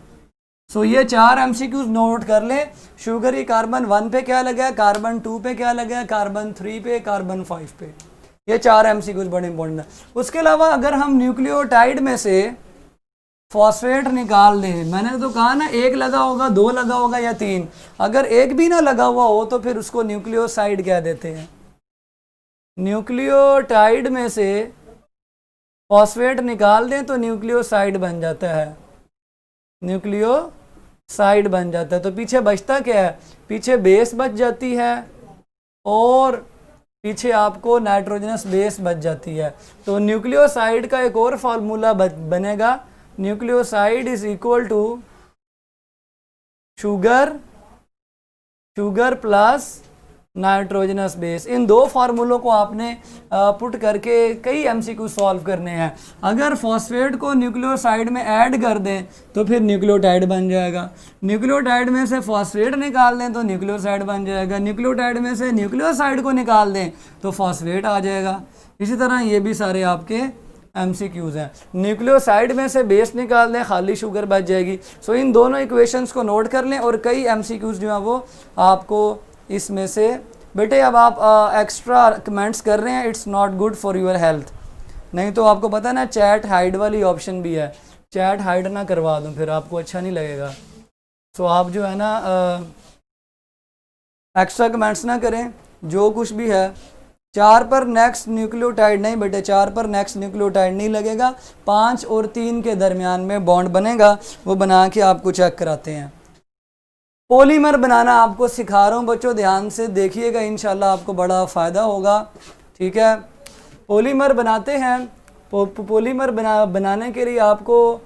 सो ये 4 MCQs नोट कर लें। शुगर की कार्बन 1 पे क्या लगा है, कार्बन 2 पे क्या लगा है, कार्बन 3 पे, कार्बन 5 पे। ये 4 MCQs बड़े इंपॉर्टेंट है। उसके अलावा अगर हम न्यूक्लियोटाइड में से फॉस्फेट निकाल दें। मैंने तो कहा ना, एक लगा होगा, दो लगा होगा या तीन। अगर एक भी ना लगा हुआ हो तो फिर उसको न्यूक्लियोसाइड कह देते हैं। न्यूक्लियोटाइड में से फॉस्फेट निकाल दें तो न्यूक्लियोसाइड बन जाता है, न्यूक्लियोसाइड बन जाता है। तो पीछे बचता क्या है? पीछे बेस बच जाती है और पीछे आपको नाइट्रोजनस बेस बच जाती है। तो न्यूक्लियोसाइड का एक और फार्मूला बनेगा, nucleoside is equal to sugar plus nitrogenous base. इन दो फार्मूलों को आपने पुट करके कई एमसीक्यू सॉल्व करने हैं। अगर फॉस्फेट को न्यूक्लियोसाइड में ऐड कर दें तो फिर न्यूक्लियोटाइड बन जाएगा। न्यूक्लियोटाइड में से फॉस्फेट निकाल दें तो न्यूक्लियोसाइड बन जाएगा। न्यूक्लियोटाइड में से न्यूक्लियोसाइड को निकाल दें तो फॉस्फेट आ जाएगा। इसी तरह ये भी सारे आपके एमसीक्यूज हैं। न्यूक्लियोसाइड में से बेस निकाल दें, खाली शुगर बच जाएगी। सो इन दोनों इक्वेशंस को नोट कर लें और कई एमसीक्यूज जो हैं वो आपको इसमें से। बेटे अब आप एक्स्ट्रा कमेंट्स कर रहे हैं, it's not good for your health. नहीं तो आपको पता ना चैट हाइड वाली ऑप्शन भी है, चैट हाइड ना करवा दूं फिर आपको अच्छा नहीं लगेगा। सो आप जो है ना एक्स्ट्रा कमेंट्स ना करें, जो कुछ भी है। 4 पर नेक्स्ट न्यूक्लियोटाइड नहीं बेटे, 4 पर नेक्स्ट न्यूक्लियोटाइड नहीं लगेगा। 5 और 3 के दरमियान में बॉन्ड बनेगा, वो बना के आपको चेक कराते हैं। पॉलीमर बनाना आपको सिखा रहा हूँ बच्चों, ध्यान से देखिएगा, इंशाल्लाह आपको बड़ा फ़ायदा होगा। ठीक है, पॉलीमर बनाते हैं। पॉलीमर बनाने के लिए आपको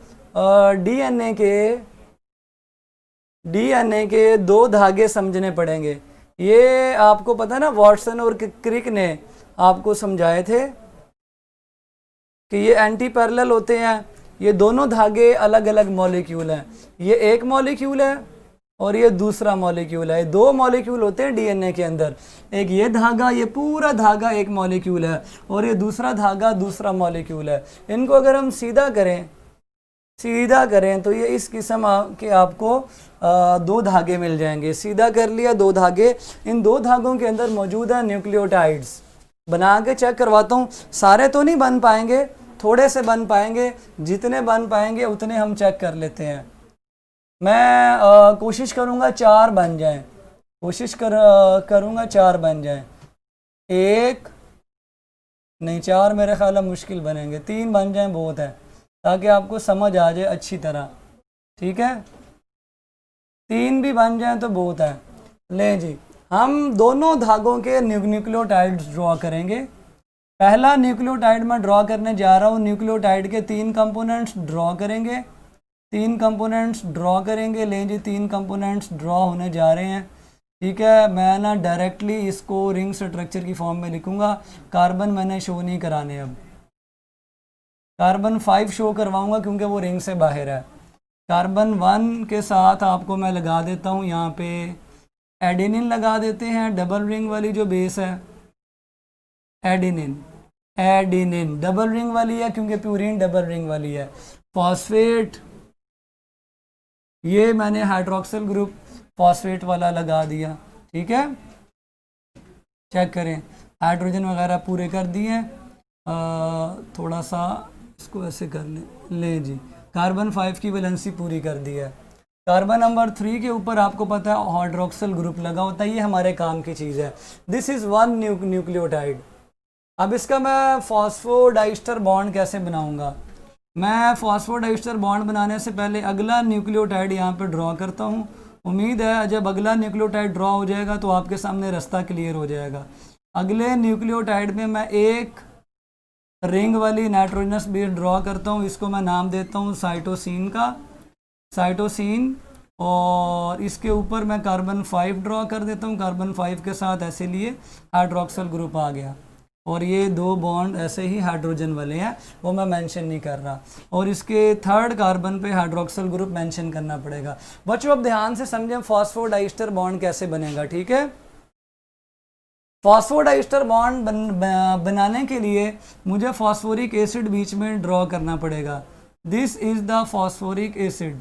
डीएनए के 2 धागे समझने पड़ेंगे। ये आपको पता है ना, वॉटसन और क्रिक ने आपको समझाए थे कि ये एंटी पैरेलल होते हैं। ये दोनों धागे अलग अलग मॉलिक्यूल हैं। ये एक मॉलिक्यूल है और ये दूसरा मॉलिक्यूल है। 2 मॉलिक्यूल होते हैं डीएनए के अंदर। एक ये धागा, ये पूरा धागा एक मॉलिक्यूल है और ये दूसरा धागा दूसरा मॉलिक्यूल है। इनको अगर हम सीधा करें तो ये इस किस्म के आपको 2 धागे मिल जाएंगे। सीधा कर लिया 2 धागे। इन 2 धागों के अंदर मौजूद है न्यूक्लियोटाइड्स। बना के चेक करवाता हूँ। सारे तो नहीं बन पाएंगे, थोड़े से बन पाएंगे। जितने बन पाएंगे उतने हम चेक कर लेते हैं। मैं कोशिश करूँगा 4 बन जाएं, करूँगा 4 बन जाएं। 1 नहीं, 4 मेरे ख्याल में मुश्किल बनेंगे। 3 बन जाएं बहुत है, ताकि आपको समझ आ जाए अच्छी तरह। ठीक है, 3 भी बन जाएं तो बहुत है। ले जी, हम दोनों धागों के न्यूक्लियोटाइड्स ड्रॉ करेंगे। पहला न्यूक्लियोटाइड मैं ड्रॉ करने जा रहा हूँ। न्यूक्लियोटाइड के 3 कंपोनेंट्स ड्रॉ करेंगे। 3 कंपोनेंट्स ड्रॉ करेंगे। लें जी, 3 कंपोनेंट्स ड्रॉ होने जा रहे हैं। ठीक है, मैं ना डायरेक्टली इसको रिंग स्ट्रक्चर की फॉर्म में लिखूंगा। कार्बन मैंने शो नहीं कराने, अब कार्बन 5 शो करवाऊंगा क्योंकि वो रिंग से बाहर है। कार्बन 1 के साथ आपको मैं लगा देता हूँ यहाँ पे एडेनिन लगा देते हैं, डबल रिंग वाली जो बेस है। एडेनिन डबल रिंग वाली है क्योंकि प्यूरिन डबल रिंग वाली है। फॉस्फेट, ये मैंने हाइड्रोक्सिल ग्रुप फॉस्फेट वाला लगा दिया। ठीक है, चेक करें, हाइड्रोजन वगैरह पूरे कर दिए। थोड़ा सा इसको ऐसे कर ले जी, कार्बन 5 की वैलेंसी पूरी कर दी है। कार्बन नंबर 3 के ऊपर आपको पता है हाइड्रोक्सिल ग्रुप लगा होता है। ये हमारे काम की चीज़ है। This is 1 nucleotide. अब इसका मैं फॉस्फोडाइस्टर बॉन्ड कैसे बनाऊंगा? मैं फॉस्फोडाइस्टर बॉन्ड बनाने से पहले अगला न्यूक्लियोटाइड यहाँ पे ड्रॉ करता हूँ। उम्मीद है जब अगला न्यूक्लियोटाइड ड्रॉ हो जाएगा तो आपके सामने रास्ता क्लियर हो जाएगा। अगले न्यूक्लियोटाइड में मैं एक रिंग वाली नाइट्रोजनस बेस ड्रॉ करता हूँ। इसको मैं नाम देता हूँ साइटोसिन का, साइटोसिन। और इसके ऊपर मैं कार्बन 5 ड्रॉ कर देता हूँ। कार्बन 5 के साथ ऐसे लिए हाइड्रोक्सिल ग्रुप आ गया। और ये 2 बॉन्ड ऐसे ही हाइड्रोजन वाले हैं, वो मैं मेंशन नहीं कर रहा। और इसके 3rd कार्बन पे हाइड्रोक्सिल ग्रुप मेंशन करना पड़ेगा। बच्चों अब ध्यान से समझें फॉस्फोडाइस्टर बॉन्ड कैसे बनेगा। ठीक है, फॉस्फोडाइस्टर बॉन्ड बनाने के लिए मुझे फॉस्फोरिक एसिड बीच में ड्रॉ करना पड़ेगा। This is the phosphoric acid.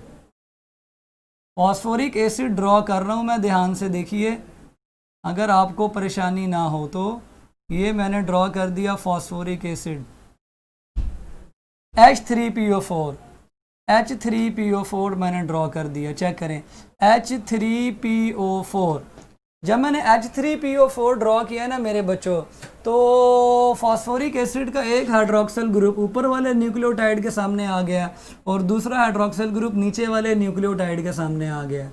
Phosphoric acid draw कर रहा हूँ मैं, ध्यान से देखिए, अगर आपको परेशानी ना हो तो। ये मैंने ड्रॉ कर दिया फॉस्फोरिक एसिड, H3PO4। H3PO4 मैंने ड्रॉ कर दिया, चेक करें H3PO4। जब मैंने H3PO4 ड्रॉ किया ना मेरे बच्चों, तो फॉस्फोरिक एसिड का एक हाइड्रोक्सिल ग्रुप ऊपर वाले न्यूक्लियोटाइड के सामने आ गया और दूसरा हाइड्रोक्सिल ग्रुप नीचे वाले न्यूक्लियोटाइड के सामने आ गया।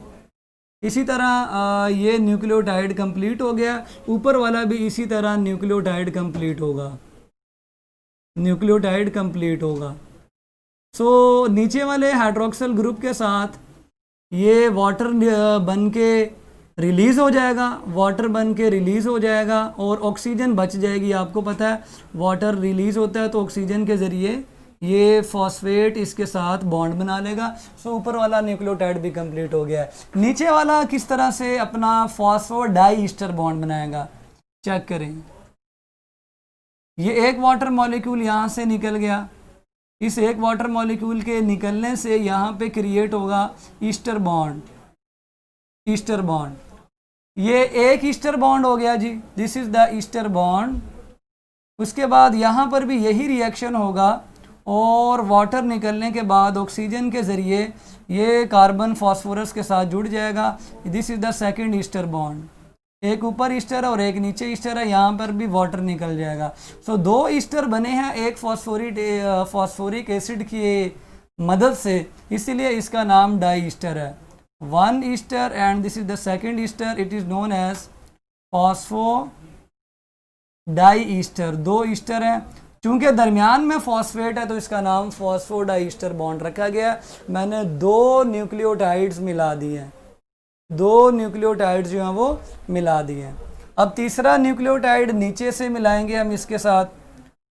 इसी तरह ये न्यूक्लियोटाइड कंप्लीट हो गया, ऊपर वाला भी इसी तरह न्यूक्लियोटाइड कंप्लीट होगा, न्यूक्लियोटाइड कंप्लीट होगा। सो नीचे वाले हाइड्रोक्सिल ग्रुप के साथ ये वाटर बन के रिलीज़ हो जाएगा, वाटर बन के रिलीज़ हो जाएगा और ऑक्सीजन बच जाएगी। आपको पता है वाटर रिलीज़ होता है तो ऑक्सीजन के ज़रिए ये फॉस्फेट इसके साथ बॉन्ड बना लेगा। सो ऊपर वाला न्यूक्लियोटाइड भी कंप्लीट हो गया है। नीचे वाला किस तरह से अपना फॉस्फोडाई ईस्टर बॉन्ड बनाएगा, चेक करें। ये एक वाटर मॉलिक्यूल यहाँ से निकल गया, इस एक वाटर मॉलिक्यूल के निकलने से यहाँ पे क्रिएट होगा ईस्टर बॉन्ड, ईस्टर बॉन्ड। ये एक ईस्टर बॉन्ड हो गया जी, this is the ester bond. उसके बाद यहाँ पर भी यही रिएक्शन होगा और वाटर निकलने के बाद ऑक्सीजन के ज़रिए ये कार्बन फास्फोरस के साथ जुड़ जाएगा। This is the second ester bond, एक ऊपर ईस्टर है और एक नीचे ईस्टर है, यहाँ पर भी वाटर निकल जाएगा। सो दो ईस्टर बने हैं एक फॉस्फोरिक एसिड की मदद से, इसीलिए इसका नाम डाई ईस्टर है। One ester and this is the second ester, it is known as phosphodiester. दो ईस्टर हैं, चूँकि दरमियान में फॉस्फेट है तो इसका नाम फॉस्फोडाई ईस्टर बॉन्ड रखा गया। मैंने दो न्यूक्लियोटाइड्स मिला दिए हैं, दो न्यूक्लियोटाइड्स जो हैं वो मिला दिए हैं। अब तीसरा न्यूक्लियोटाइड नीचे से मिलाएंगे हम इसके साथ।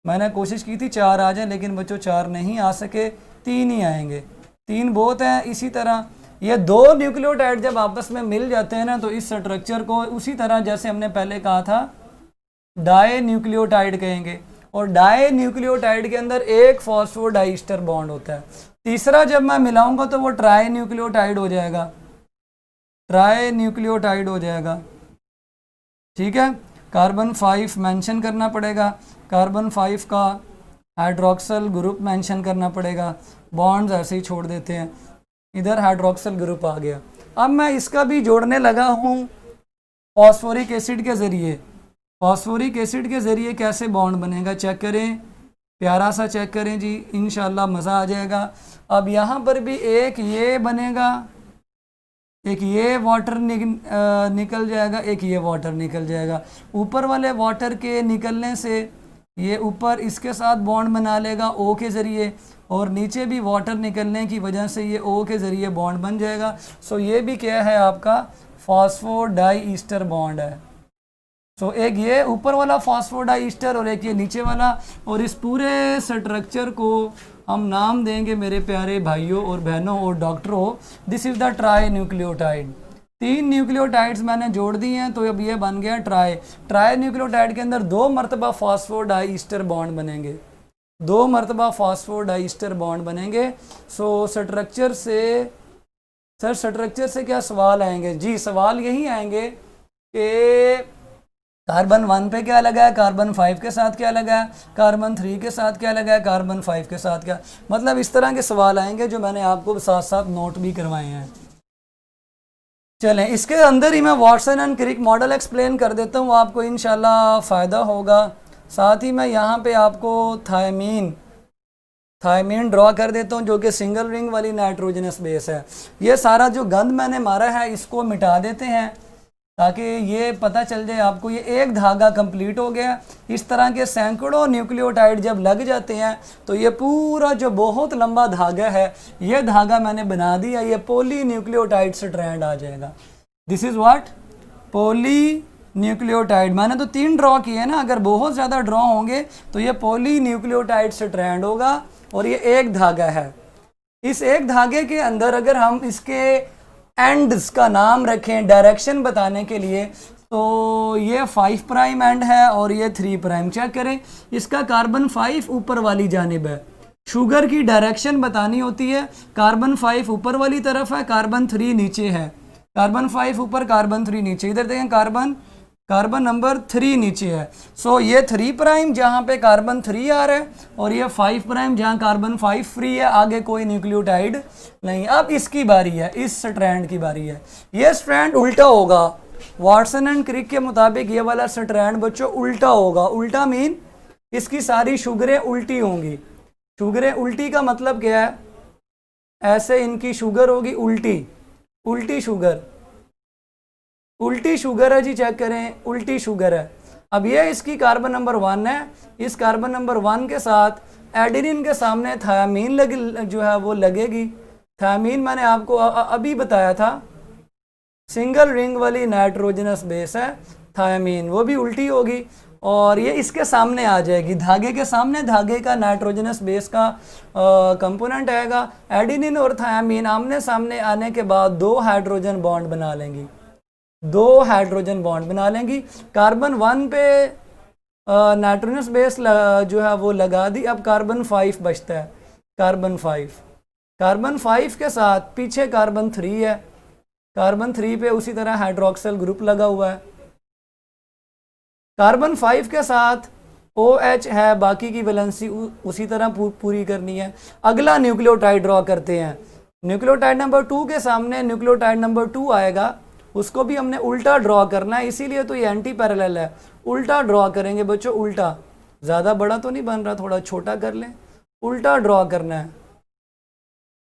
मैंने कोशिश की थी 4 आ जाएं, लेकिन बच्चों 4 नहीं आ सके, 3 ही आएंगे, 3 बहुत हैं। इसी तरह ये दो न्यूक्लियोटाइड जब आपस में मिल जाते हैं ना तो इस स्ट्रक्चर को उसी तरह जैसे हमने पहले कहा था डाई न्यूक्लियोटाइड कहेंगे। और डाई न्यूक्लियोटाइड के अंदर एक फॉस्फोडाइस्टर बॉन्ड होता है। तीसरा जब मैं मिलाऊंगा तो वो ट्राई न्यूक्लियोटाइड हो जाएगा, ट्राई न्यूक्लियोटाइड हो जाएगा, ठीक है। कार्बन 5 मेंशन करना पड़ेगा, कार्बन 5 का हाइड्रोक्सिल ग्रुप मेंशन करना पड़ेगा। बॉन्ड्स ऐसे ही छोड़ देते हैं, इधर हाइड्रोक्सिल ग्रुप आ गया। अब मैं इसका भी जोड़ने लगा हूँ फॉस्फोरिक एसिड के ज़रिए। फॉस्फोरिक एसिड के ज़रिए कैसे बॉन्ड बनेगा चेक करें, प्यारा सा चेक करें जी, इंशाल्लाह मज़ा आ जाएगा। अब यहाँ पर भी एक ये बनेगा, एक ये वाटर निकल जाएगा, एक ये वाटर निकल जाएगा। ऊपर वाले वाटर के निकलने से ये ऊपर इसके साथ बॉन्ड बना लेगा O के ज़रिए, और नीचे भी वाटर निकलने की वजह से ये O के ज़रिए बॉन्ड बन जाएगा। सो ये भी क्या है आपका फॉस्फोडाई ईस्टर बॉन्ड है। सो एक ये ऊपर वाला फॉस्फोडाई ईस्टर और एक ये नीचे वाला, और इस पूरे स्ट्रक्चर को हम नाम देंगे मेरे प्यारे भाइयों और बहनों और डॉक्टरों, this is the tri nucleotide. 3 nucleotides मैंने जोड़ दिए हैं तो अब ये बन गया ट्राई। ट्राई न्यूक्लियोटाइड के अंदर 2 मरतबा फॉस्फोडाई ईस्टर बॉन्ड बनेंगे, 2 मरतबा फॉस्फोडाई ईस्टर बॉन्ड बनेंगे। सो स्ट्रक्चर से सर स्ट्रक्चर से क्या सवाल आएंगे जी? सवाल यही आएंगे कि कार्बन 1 पे क्या लगा है, कार्बन 5 के साथ क्या लगा है, कार्बन 3 के साथ क्या लगा है, कार्बन 5 के साथ क्या, मतलब इस तरह के सवाल आएंगे जो मैंने आपको साथ साथ नोट भी करवाए हैं। चलें, इसके अंदर ही मैं Watson and Crick model explain कर देता हूँ, आपको इंशाल्लाह फ़ायदा होगा। साथ ही मैं यहाँ पे आपको थायमीन ड्रॉ कर देता हूँ जो कि सिंगल रिंग वाली नाइट्रोजनस बेस है। ये सारा जो गंद मैंने मारा है इसको मिटा देते हैं ताकि ये पता चल जाए आपको ये एक धागा कंप्लीट हो गया। इस तरह के सैकड़ों न्यूक्लियोटाइड जब लग जाते हैं तो ये पूरा जो बहुत लंबा धागा है ये धागा मैंने बना दिया, ये पॉली न्यूक्लियोटाइड स्ट्रैंड आ जाएगा। This is what poly nucleotide. मैंने तो 3 ड्रॉ किए ना, अगर बहुत ज़्यादा ड्रॉ होंगे तो ये पॉली न्यूक्लियोटाइड स्ट्रैंड होगा और ये एक धागा है। इस एक धागे के अंदर अगर हम इसके एंड्स का नाम रखें डायरेक्शन बताने के लिए तो ये 5 प्राइम एंड है और ये 3 प्राइम। चेक करें, इसका कार्बन 5 ऊपर वाली जानिब है। शुगर की डायरेक्शन बतानी होती है, कार्बन 5 ऊपर वाली तरफ है, कार्बन 3 नीचे है। कार्बन 5 ऊपर, कार्बन 3 नीचे। इधर देखें कार्बन कार्बन नंबर 3 नीचे है। सो ये 3 प्राइम जहाँ पे कार्बन 3 आ रहा है और ये 5 प्राइम जहाँ कार्बन 5 फ्री है, आगे कोई न्यूक्लियोटाइड नहीं। अब इसकी बारी है, इस स्ट्रैंड की बारी है। ये स्ट्रैंड उल्टा होगा, वाटसन एंड क्रिक के मुताबिक ये वाला स्ट्रैंड बच्चों उल्टा होगा। उल्टा मीन इसकी सारी शुगरें उल्टी होंगी। शुगरें उल्टी का मतलब क्या है? ऐसे इनकी शुगर होगी उल्टी, उल्टी शुगर, उल्टी शुगर है जी, चेक करें, उल्टी शुगर है। अब ये इसकी कार्बन नंबर 1 है, इस कार्बन नंबर 1 के साथ एडेनिन के सामने थायामीन लग जो है वो लगेगी। थायामीन मैंने आपको अभी बताया था, सिंगल रिंग वाली नाइट्रोजनस बेस है थायामीन, वो भी उल्टी होगी और ये इसके सामने आ जाएगी, धागे के सामने, धागे का नाइट्रोजनस बेस का कंपोनेंट आएगा। एडेनिन और थायामीन आमने सामने आने के बाद 2 हाइड्रोजन बॉन्ड बना लेंगी, 2 हाइड्रोजन बॉन्ड बना लेंगी। कार्बन 1 पे नाइट्रोजनस बेस जो है वो लगा दी। अब कार्बन 5 बचता है, कार्बन 5, कार्बन 5 के साथ पीछे कार्बन 3 है, कार्बन 3 पे उसी तरह हाइड्रोक्सिल ग्रुप लगा हुआ है। कार्बन 5 के साथ OH है, बाकी की वैलेंसी उसी तरह पूरी करनी है। अगला न्यूक्लियोटाइड ड्रॉ करते हैं। न्यूक्लियोटाइड नंबर 2 के सामने न्यूक्लियोटाइड नंबर 2 आएगा, उसको भी हमने उल्टा ड्रॉ करना है, इसीलिए तो ये एंटी पैरेलल है। उल्टा ड्रॉ करेंगे बच्चों, उल्टा, ज़्यादा बड़ा तो नहीं बन रहा, थोड़ा छोटा कर लें, उल्टा ड्रॉ करना है।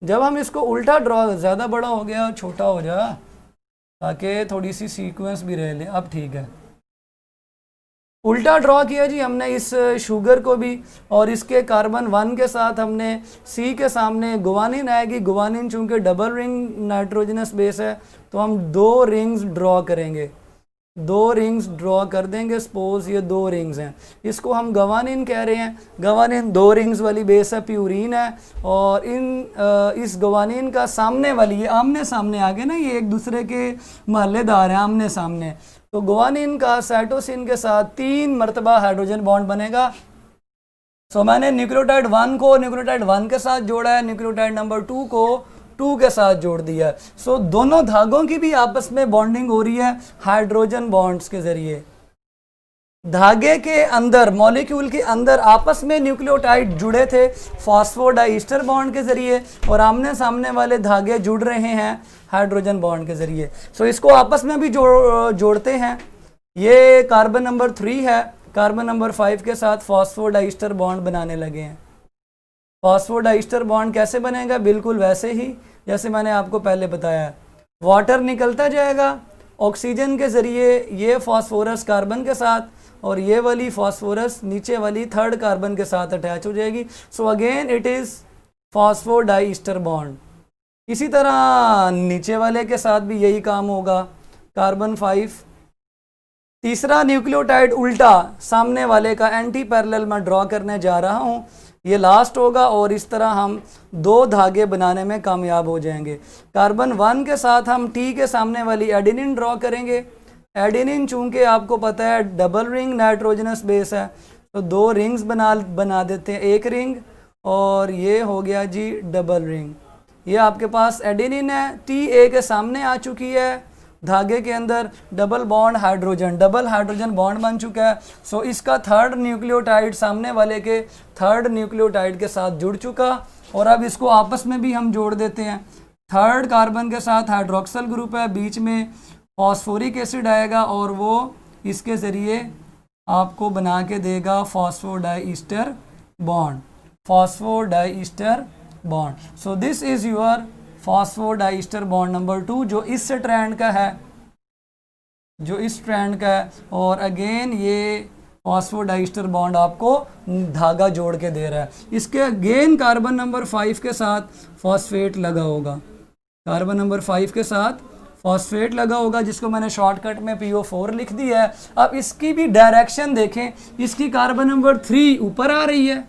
जब हम इसको उल्टा ड्रॉ, ज़्यादा बड़ा हो गया छोटा हो जा, ताकि थोड़ी सी सीक्वेंस भी रह ले। अब ठीक है, उल्टा ड्रॉ किया जी हमने इस शुगर को भी, और इसके कार्बन 1 के साथ हमने C के सामने गुवानिन आएगी। गुवानिन चूंकि डबल रिंग नाइट्रोजनस बेस है तो हम 2 रिंग्स ड्रॉ करेंगे, 2 रिंग्स ड्रॉ कर देंगे। सपोज ये 2 रिंग्स हैं, इसको हम गवानिन कह रहे हैं। गवानिन 2 रिंग्स वाली बेस है, प्यूरिन है, और इस गवानिन का सामने वाली, ये आमने सामने आ गए ना, ये एक दूसरे के महल्लेदार हैं, आमने सामने। तो गुवानिन का साइटोसिन के साथ 3 मरतबा हाइड्रोजन बॉन्ड बनेगा। सो मैंने न्यूक्लियोटाइड 1 को न्यूक्लियोटाइड 1 के साथ जोड़ा है, न्यूक्लियोटाइड नंबर 2 को 2 के साथ जोड़ दिया है। सो दोनों धागों की भी आपस में बॉन्डिंग हो रही है हाइड्रोजन बॉन्ड्स के जरिए। धागे के अंदर, मॉलिक्यूल के अंदर आपस में न्यूक्लियोटाइड जुड़े थे फॉस्फोडाइस्टर बॉन्ड के जरिए, और आमने सामने वाले धागे जुड़ रहे हैं हाइड्रोजन बॉन्ड के जरिए। सो इसको आपस में भी जोड़ते हैं। ये कार्बन नंबर 3 है, कार्बन नंबर 5 के साथ फॉस्फोडाइस्टर बॉन्ड बनाने लगे हैं। फॉस्फोडाइस्टर बॉन्ड कैसे बनेगा? बिल्कुल वैसे ही जैसे मैंने आपको पहले बताया। वाटर निकलता जाएगा ऑक्सीजन के ज़रिए, ये फॉस्फोरस कार्बन के साथ, और ये वाली फॉस्फोरस नीचे वाली 3rd कार्बन के साथ अटैच हो जाएगी। So again it is phosphodiester bond. इसी तरह नीचे वाले के साथ भी यही काम होगा, कार्बन 5। तीसरा न्यूक्लियोटाइड उल्टा सामने वाले का एंटी पैरेलल में ड्रॉ करने जा रहा हूँ, ये लास्ट होगा, और इस तरह हम 2 धागे बनाने में कामयाब हो जाएंगे। कार्बन 1 के साथ हम T के सामने वाली एडेनिन ड्रॉ करेंगे। एडेनिन चूंकि आपको पता है डबल रिंग नाइट्रोजनस बेस है, तो 2 रिंग्स बना देते हैं, एक रिंग, और ये हो गया जी डबल रिंग। ये आपके पास एडेनिन है, TA के सामने आ चुकी है, धागे के अंदर double bond hydrogen, double hydrogen bond बन चुका है। सो इसका 3rd न्यूक्लियोटाइड सामने वाले के 3rd न्यूक्लियोटाइड के साथ जुड़ चुका, और अब इसको आपस में भी हम जोड़ देते हैं। 3rd कार्बन के साथ हाइड्रोक्सिल ग्रुप है, बीच में फॉस्फोरिक एसिड आएगा, और वो इसके ज़रिए आपको बना के देगा phosphodiester bond, phosphodiester bond. So this is your phosphodiester bond number 2, जो इस स्ट्रैंड का है, जो इस स्ट्रैंड का है। और अगेन ये फॉस्फोडाइस्टर बॉन्ड आपको धागा जोड़ के दे रहा है। इसके अगेन कार्बन नंबर 5 के साथ फॉस्फेट लगा होगा, कार्बन नंबर 5 के साथ फॉस्फेट लगा होगा, जिसको मैंने शॉर्टकट में PO4 लिख दिया है। अब इसकी भी डायरेक्शन देखें, इसकी कार्बन नंबर 3 ऊपर आ रही है,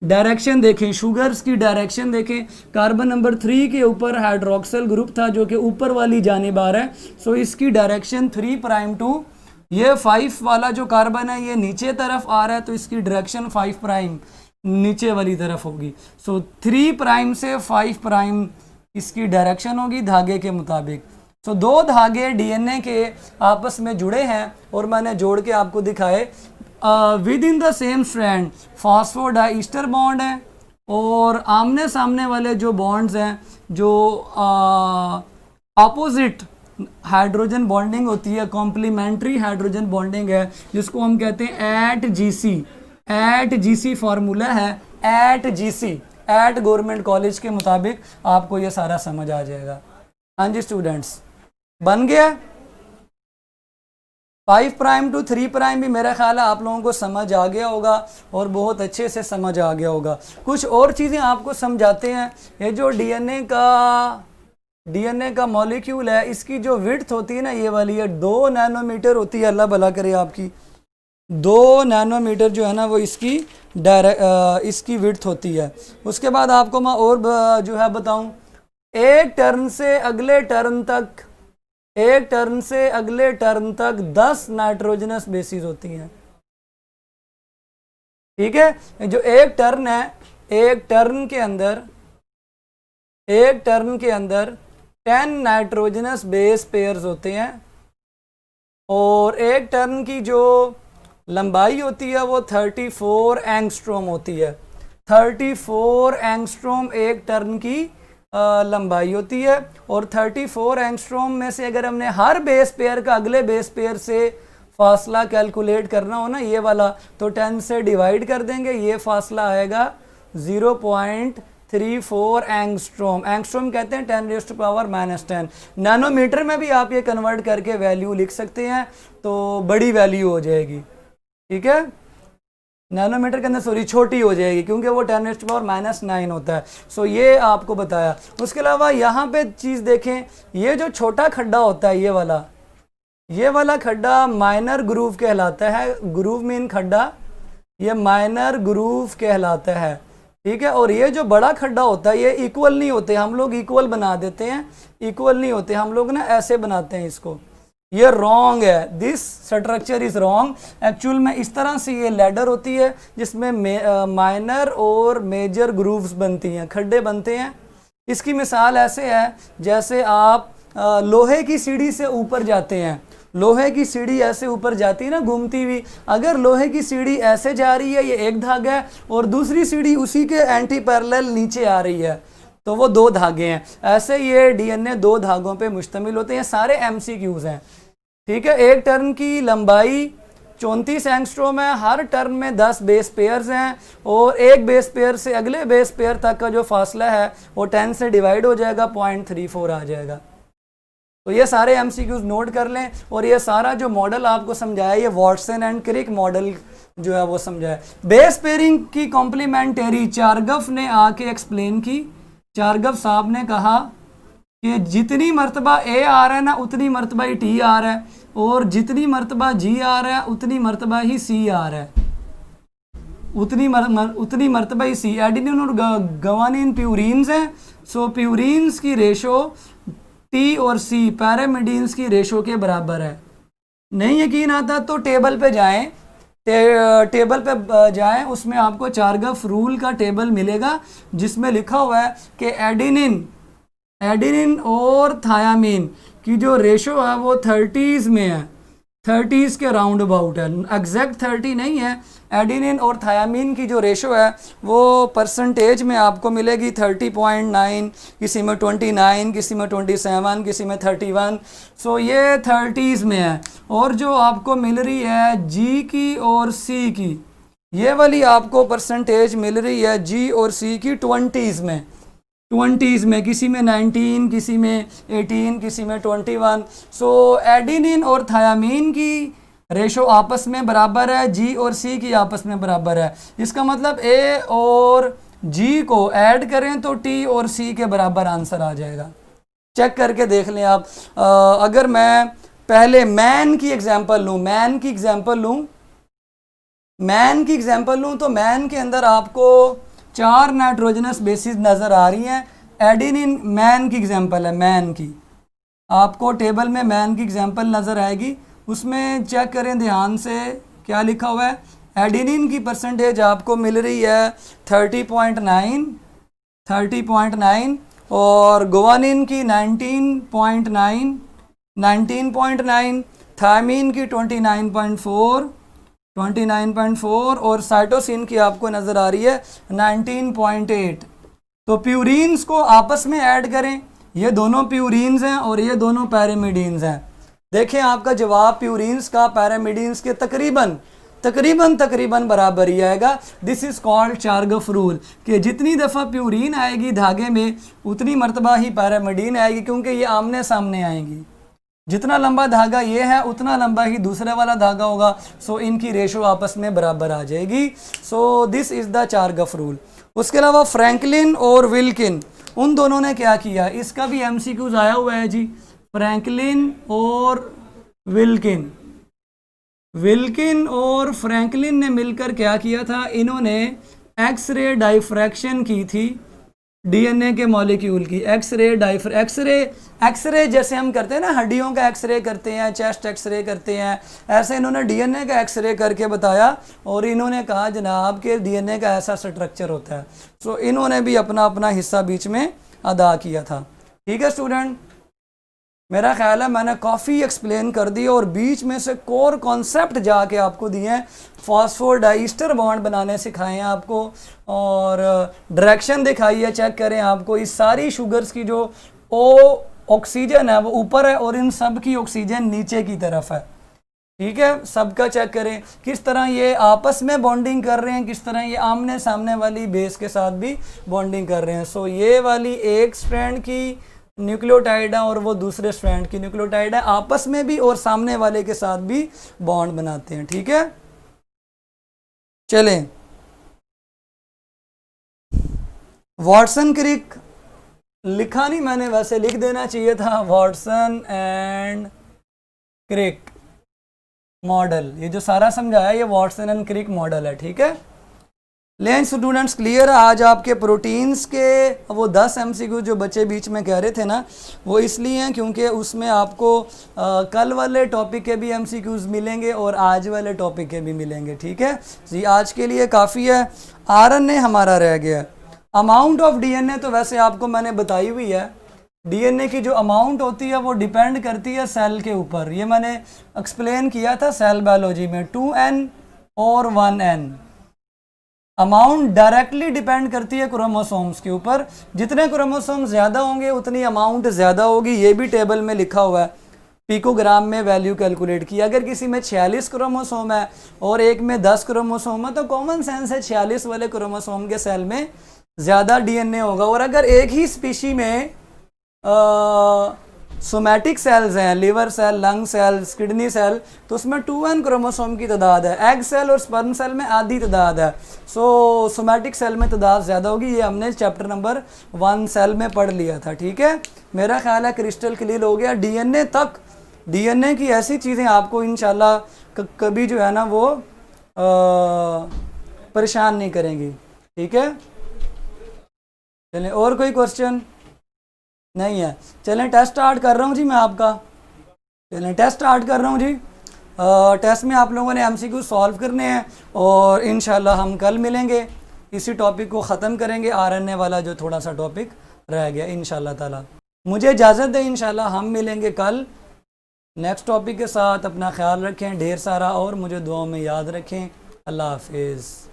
डायरेक्शन देखें, शुगर्स की डायरेक्शन देखें। कार्बन नंबर 3 के ऊपर हाइड्रोक्सिल ग्रुप था जो कि ऊपर वाली जानिब आ रहा है। सो इसकी डायरेक्शन 3 प्राइम टू, ये 5 वाला जो कार्बन है ये नीचे तरफ आ रहा है, तो इसकी डायरेक्शन 5 प्राइम नीचे वाली तरफ होगी। सो 3 प्राइम से 5 प्राइम इसकी डायरेक्शन होगी धागे के मुताबिक। सो दो धागे डीएनए के आपस में जुड़े हैं और मैंने जोड़ के आपको दिखाए। With in the same strand phosphodiester bond है और आमने सामने वाले जो बॉन्ड्स हैं जो अपोजिट हाइड्रोजन बॉन्डिंग होती है, कॉम्प्लीमेंट्री हाइड्रोजन बॉन्डिंग है, जिसको हम कहते हैं एट जीसी फार्मूला है, AT GC, at government college के मुताबिक आपको ये सारा समझ आ जाएगा। हाँ जी स्टूडेंट्स, बन गया। 5 प्राइम टू 3 प्राइम भी मेरा ख्याल है आप लोगों को समझ आ गया होगा और बहुत अच्छे से समझ आ गया होगा। कुछ और चीज़ें आपको समझाते हैं। ये जो डीएनए का मॉलिक्यूल है, इसकी जो विड्थ होती है ना, ये वाली है 2 नैनोमीटर होती है। अल्लाह भला करे आपकी। 2 नैनोमीटर जो है ना वो इसकी विड्थ होती है। उसके बाद आपको मैं और जो है बताऊं, एक टर्न से अगले टर्न तक 10 नाइट्रोजनस बेसिस होती हैं। ठीक है, जो एक टर्न है, एक टर्न के अंदर 10 नाइट्रोजनस बेस पेयर्स होते हैं और एक टर्न की जो लंबाई होती है वो 34 एंगस्ट्रोम होती है। 34 एंगस्ट्रोम एक टर्न की लंबाई होती है और 34 एंगस्ट्रोम में से अगर हमने हर बेस पेयर का अगले बेस पेयर से फासला कैलकुलेट करना हो ना, ये वाला, तो 10 से डिवाइड कर देंगे, ये फासला आएगा 0.34 एंगस्ट्रोम। एंगस्ट्रोम कहते हैं 10⁻⁻10। नैनोमीटर में भी आप ये कन्वर्ट करके वैल्यू लिख सकते हैं तो बड़ी वैल्यू हो जाएगी। ठीक है, नैनोमीटर के अंदर सॉरी छोटी हो जाएगी क्योंकि वो 10⁻⁹ होता है। सो ये आपको बताया। उसके अलावा यहाँ पे चीज़ देखें, ये जो छोटा खड्डा होता है, ये वाला खड्डा माइनर ग्रूव कहलाता है। ग्रूव मीन खड्डा, ये माइनर ग्रूव कहलाता है। ठीक है, और ये जो बड़ा खड्डा होता है ये इक्वल नहीं होते। हम लोग इक्वल बना देते हैं, इक्वल नहीं होते हम लोग ना, ऐसे बनाते हैं इसको। ये रॉन्ग है, this structure is wrong. Actual में इस तरह से ये लैडर होती है जिसमें माइनर और मेजर ग्रूव्स बनती हैं, खड्डे बनते हैं। इसकी मिसाल ऐसे है जैसे आप लोहे की सीढ़ी से ऊपर जाते हैं। लोहे की सीढ़ी ऐसे ऊपर जाती है ना घूमती हुई, अगर लोहे की सीढ़ी ऐसे जा रही है, ये एक धागा है, और दूसरी सीढ़ी उसी के एंटी पैरेलल नीचे आ रही है, तो वो 2 धागे हैं। ऐसे ये डीएनए 2 धागों पे मुश्तमिल होते हैं। सारे एमसीक्यूज हैं। ठीक है, एक टर्न की लंबाई 34 एंगस्ट्रोम है, हर टर्न में 10 बेस पेयर्स हैं और एक बेस पेयर से अगले बेस पेयर तक का जो फासला है वो 10 से डिवाइड हो जाएगा, 0.34 आ जाएगा। तो ये सारे एमसीक्यूज नोट कर लें। और ये सारा जो मॉडल आपको समझाया, ये वॉटसन एंड क्रिक मॉडल जो है वो समझाया। बेस पेयरिंग की कॉम्प्लीमेंटरी चारगफ ने आके एक्सप्लेन की। चारगफ साहब ने कहा कि जितनी मर्तबा ए आ रहा है ना, उतनी मर्तबा ही टी आ रहा है, और जितनी मर्तबा जी आ रहा है उतनी मर्तबा ही सी आ रहा है, उतनी मर्तबा ही सी। एडिनिन और गवानिन प्यूरिन्स हैं। सो प्यूरिन्स की रेशो टी और सी पैरामिडीन्स की रेशो के बराबर है। नहीं यकीन आता तो टेबल पे जाएं, उसमें आपको चारगफ रूल का टेबल मिलेगा जिसमें लिखा हुआ है कि एडिनिन और थायामीन की जो रेशो है वो 30s में है, 30s के राउंड अबाउट है, एग्जैक्ट 30 नहीं है। एडिनिन और थायामीन की जो रेशो है वो परसेंटेज में आपको मिलेगी 30.9, किसी में 29, किसी में 27, किसी में 31। सो ये 30s में है। और जो आपको मिल रही है जी की और सी की, ये वाली आपको परसेंटेज मिल रही है जी और सी की 20s में, किसी में 19, किसी में 18, किसी में 21। सो एडिनिन और थायामीन की रेशो आपस में बराबर है, जी और सी की आपस में बराबर है। इसका मतलब ए और जी को ऐड करें तो टी और सी के बराबर आंसर आ जाएगा। चेक करके देख लें आप। अगर मैं पहले मैन की एग्जांपल लूँ तो मैन के अंदर आपको 4 नाइट्रोजनस बेसिस नज़र आ रही हैं। एडिनिन मैन की एग्जांपल है, मैन की आपको टेबल में मैन की एग्जांपल नज़र आएगी, उसमें चेक करें ध्यान से क्या लिखा हुआ है। एडिनिन की परसेंटेज आपको मिल रही है 30.9 और गुआनिन की 19.9 19.9, थायमीन की 29.4 और साइटोसिन की आपको नज़र आ रही है 19.8। तो प्यूरिन्स को आपस में ऐड करें, ये दोनों प्यूरिन्स हैं और ये दोनों पैरामिडीन्स हैं। देखें आपका जवाब प्यूरिन्स का पैरामिडीन्स के तकरीबन बराबर ही आएगा। दिस इज़ कॉल्ड चारगफ रूल, कि जितनी दफ़ा प्यूरिन आएगी धागे में उतनी मरतबा ही पैरामिडीन आएगी, क्योंकि ये आमने सामने आएंगी। जितना लंबा धागा ये है उतना लंबा ही दूसरे वाला धागा होगा, सो इनकी रेशो आपस में बराबर आ जाएगी। So this is the Chargaff rule. उसके अलावा फ्रैंकलिन और विल्किन, उन दोनों ने क्या किया, इसका भी MCQs आया हुआ है जी। फ्रैंकलिन और विल्किन और फ्रैंकलिन ने मिलकर क्या किया था, इन्होंने एक्सरे डाइफ्रैक्शन की थी DNA के मॉलिक्यूल की। एक्सरे जैसे हम करते हैं ना, हड्डियों का एक्सरे करते हैं, चेस्ट एक्सरे करते हैं, ऐसे इन्होंने DNA का एक्सरे करके बताया और इन्होंने कहा जनाब कि DNA का ऐसा स्ट्रक्चर होता है। सो इन्होंने भी अपना अपना हिस्सा बीच में अदा किया था। ठीक है स्टूडेंट, मेरा ख्याल है मैंने काफ़ी एक्सप्लेन कर दिया और बीच में से कोर कॉन्सेप्ट जाके आपको दिए हैं। फॉस्फोडाइस्टर बॉन्ड बनाने सिखाए हैं आपको और डायरेक्शन दिखाई है, चेक करें आपको इस सारी शुगर्स की जो ऑक्सीजन है वो ऊपर है और इन सब की ऑक्सीजन नीचे की तरफ है। ठीक है, सबका चेक करें किस तरह ये आपस में बॉन्डिंग कर रहे हैं, किस तरह ये आमने सामने वाली बेस के साथ भी बॉन्डिंग कर रहे हैं। सो ये वाली एक स्ट्रैंड की न्यूक्लियोटाइड है और वो दूसरे स्ट्रैंड की न्यूक्लियोटाइड है, आपस में भी और सामने वाले के साथ भी बॉन्ड बनाते हैं। ठीक है, चलें, वॉटसन क्रिक लिखा नहीं मैंने, वैसे लिख देना चाहिए था, वॉटसन एंड क्रिक मॉडल। ये जो सारा समझाया ये वॉटसन एंड क्रिक मॉडल है। ठीक है, लेकिन स्टूडेंट्स क्लियर है, आज आपके प्रोटीन्स के वो 10 MCQ जो बच्चे बीच में कह रहे थे ना, वो इसलिए हैं क्योंकि उसमें आपको कल वाले टॉपिक के भी MCQs मिलेंगे और आज वाले टॉपिक के भी मिलेंगे। ठीक है जी, आज के लिए काफ़ी है। RNA हमारा रह गया। अमाउंट ऑफ DNA तो वैसे आपको मैंने बताई हुई है। DNA की जो अमाउंट होती है वो डिपेंड करती है सेल के ऊपर, ये मैंने एक्सप्लेन किया था सेल बायोलॉजी में। 2N और 1N अमाउंट डायरेक्टली डिपेंड करती है क्रोमोसोम्स के ऊपर। जितने क्रोमोसोम ज़्यादा होंगे उतनी अमाउंट ज़्यादा होगी, ये भी टेबल में लिखा हुआ है, पिकोग्राम में वैल्यू कैलकुलेट की। अगर किसी में 46 क्रोमोसोम है और एक में 10 क्रोमोसोम है तो कॉमन सेंस है 46 वाले क्रोमोसोम के सेल में ज़्यादा DNA होगा। और अगर एक ही स्पीशी में सोमैटिक सेल्स हैं, liver cell, lung cells, kidney cell, तो उसमें 2N क्रोमोसोम की तादाद है। एग सेल और स्पर्म सेल में आधी तादाद है। सो सोमैटिक सेल में तादाद ज़्यादा होगी, ये हमने चैप्टर नंबर 1 सेल में पढ़ लिया था। ठीक है, मेरा ख्याल है क्रिस्टल क्लियर हो गया। DNA तक, DNA की ऐसी चीज़ें आपको इंशाल्लाह कभी जो है ना वो परेशान नहीं करेंगी। ठीक है, चलें, और कोई क्वेश्चन नहीं है? चलें, टेस्ट स्टार्ट कर रहा हूँ जी मैं आपका। चलें, टेस्ट स्टार्ट कर रहा हूँ जी। टेस्ट में आप लोगों ने MCQ सॉल्व करने हैं और इंशाल्लाह हम कल मिलेंगे, इसी टॉपिक को ख़त्म करेंगे, RNA वाला जो थोड़ा सा टॉपिक रह गया इंशाल्लाह ताला। मुझे इजाज़त दें, इंशाल्लाह हम मिलेंगे कल नेक्स्ट टॉपिक के साथ। अपना ख्याल रखें ढेर सारा और मुझे दुआओं में याद रखें। अल्लाह हाफिज़।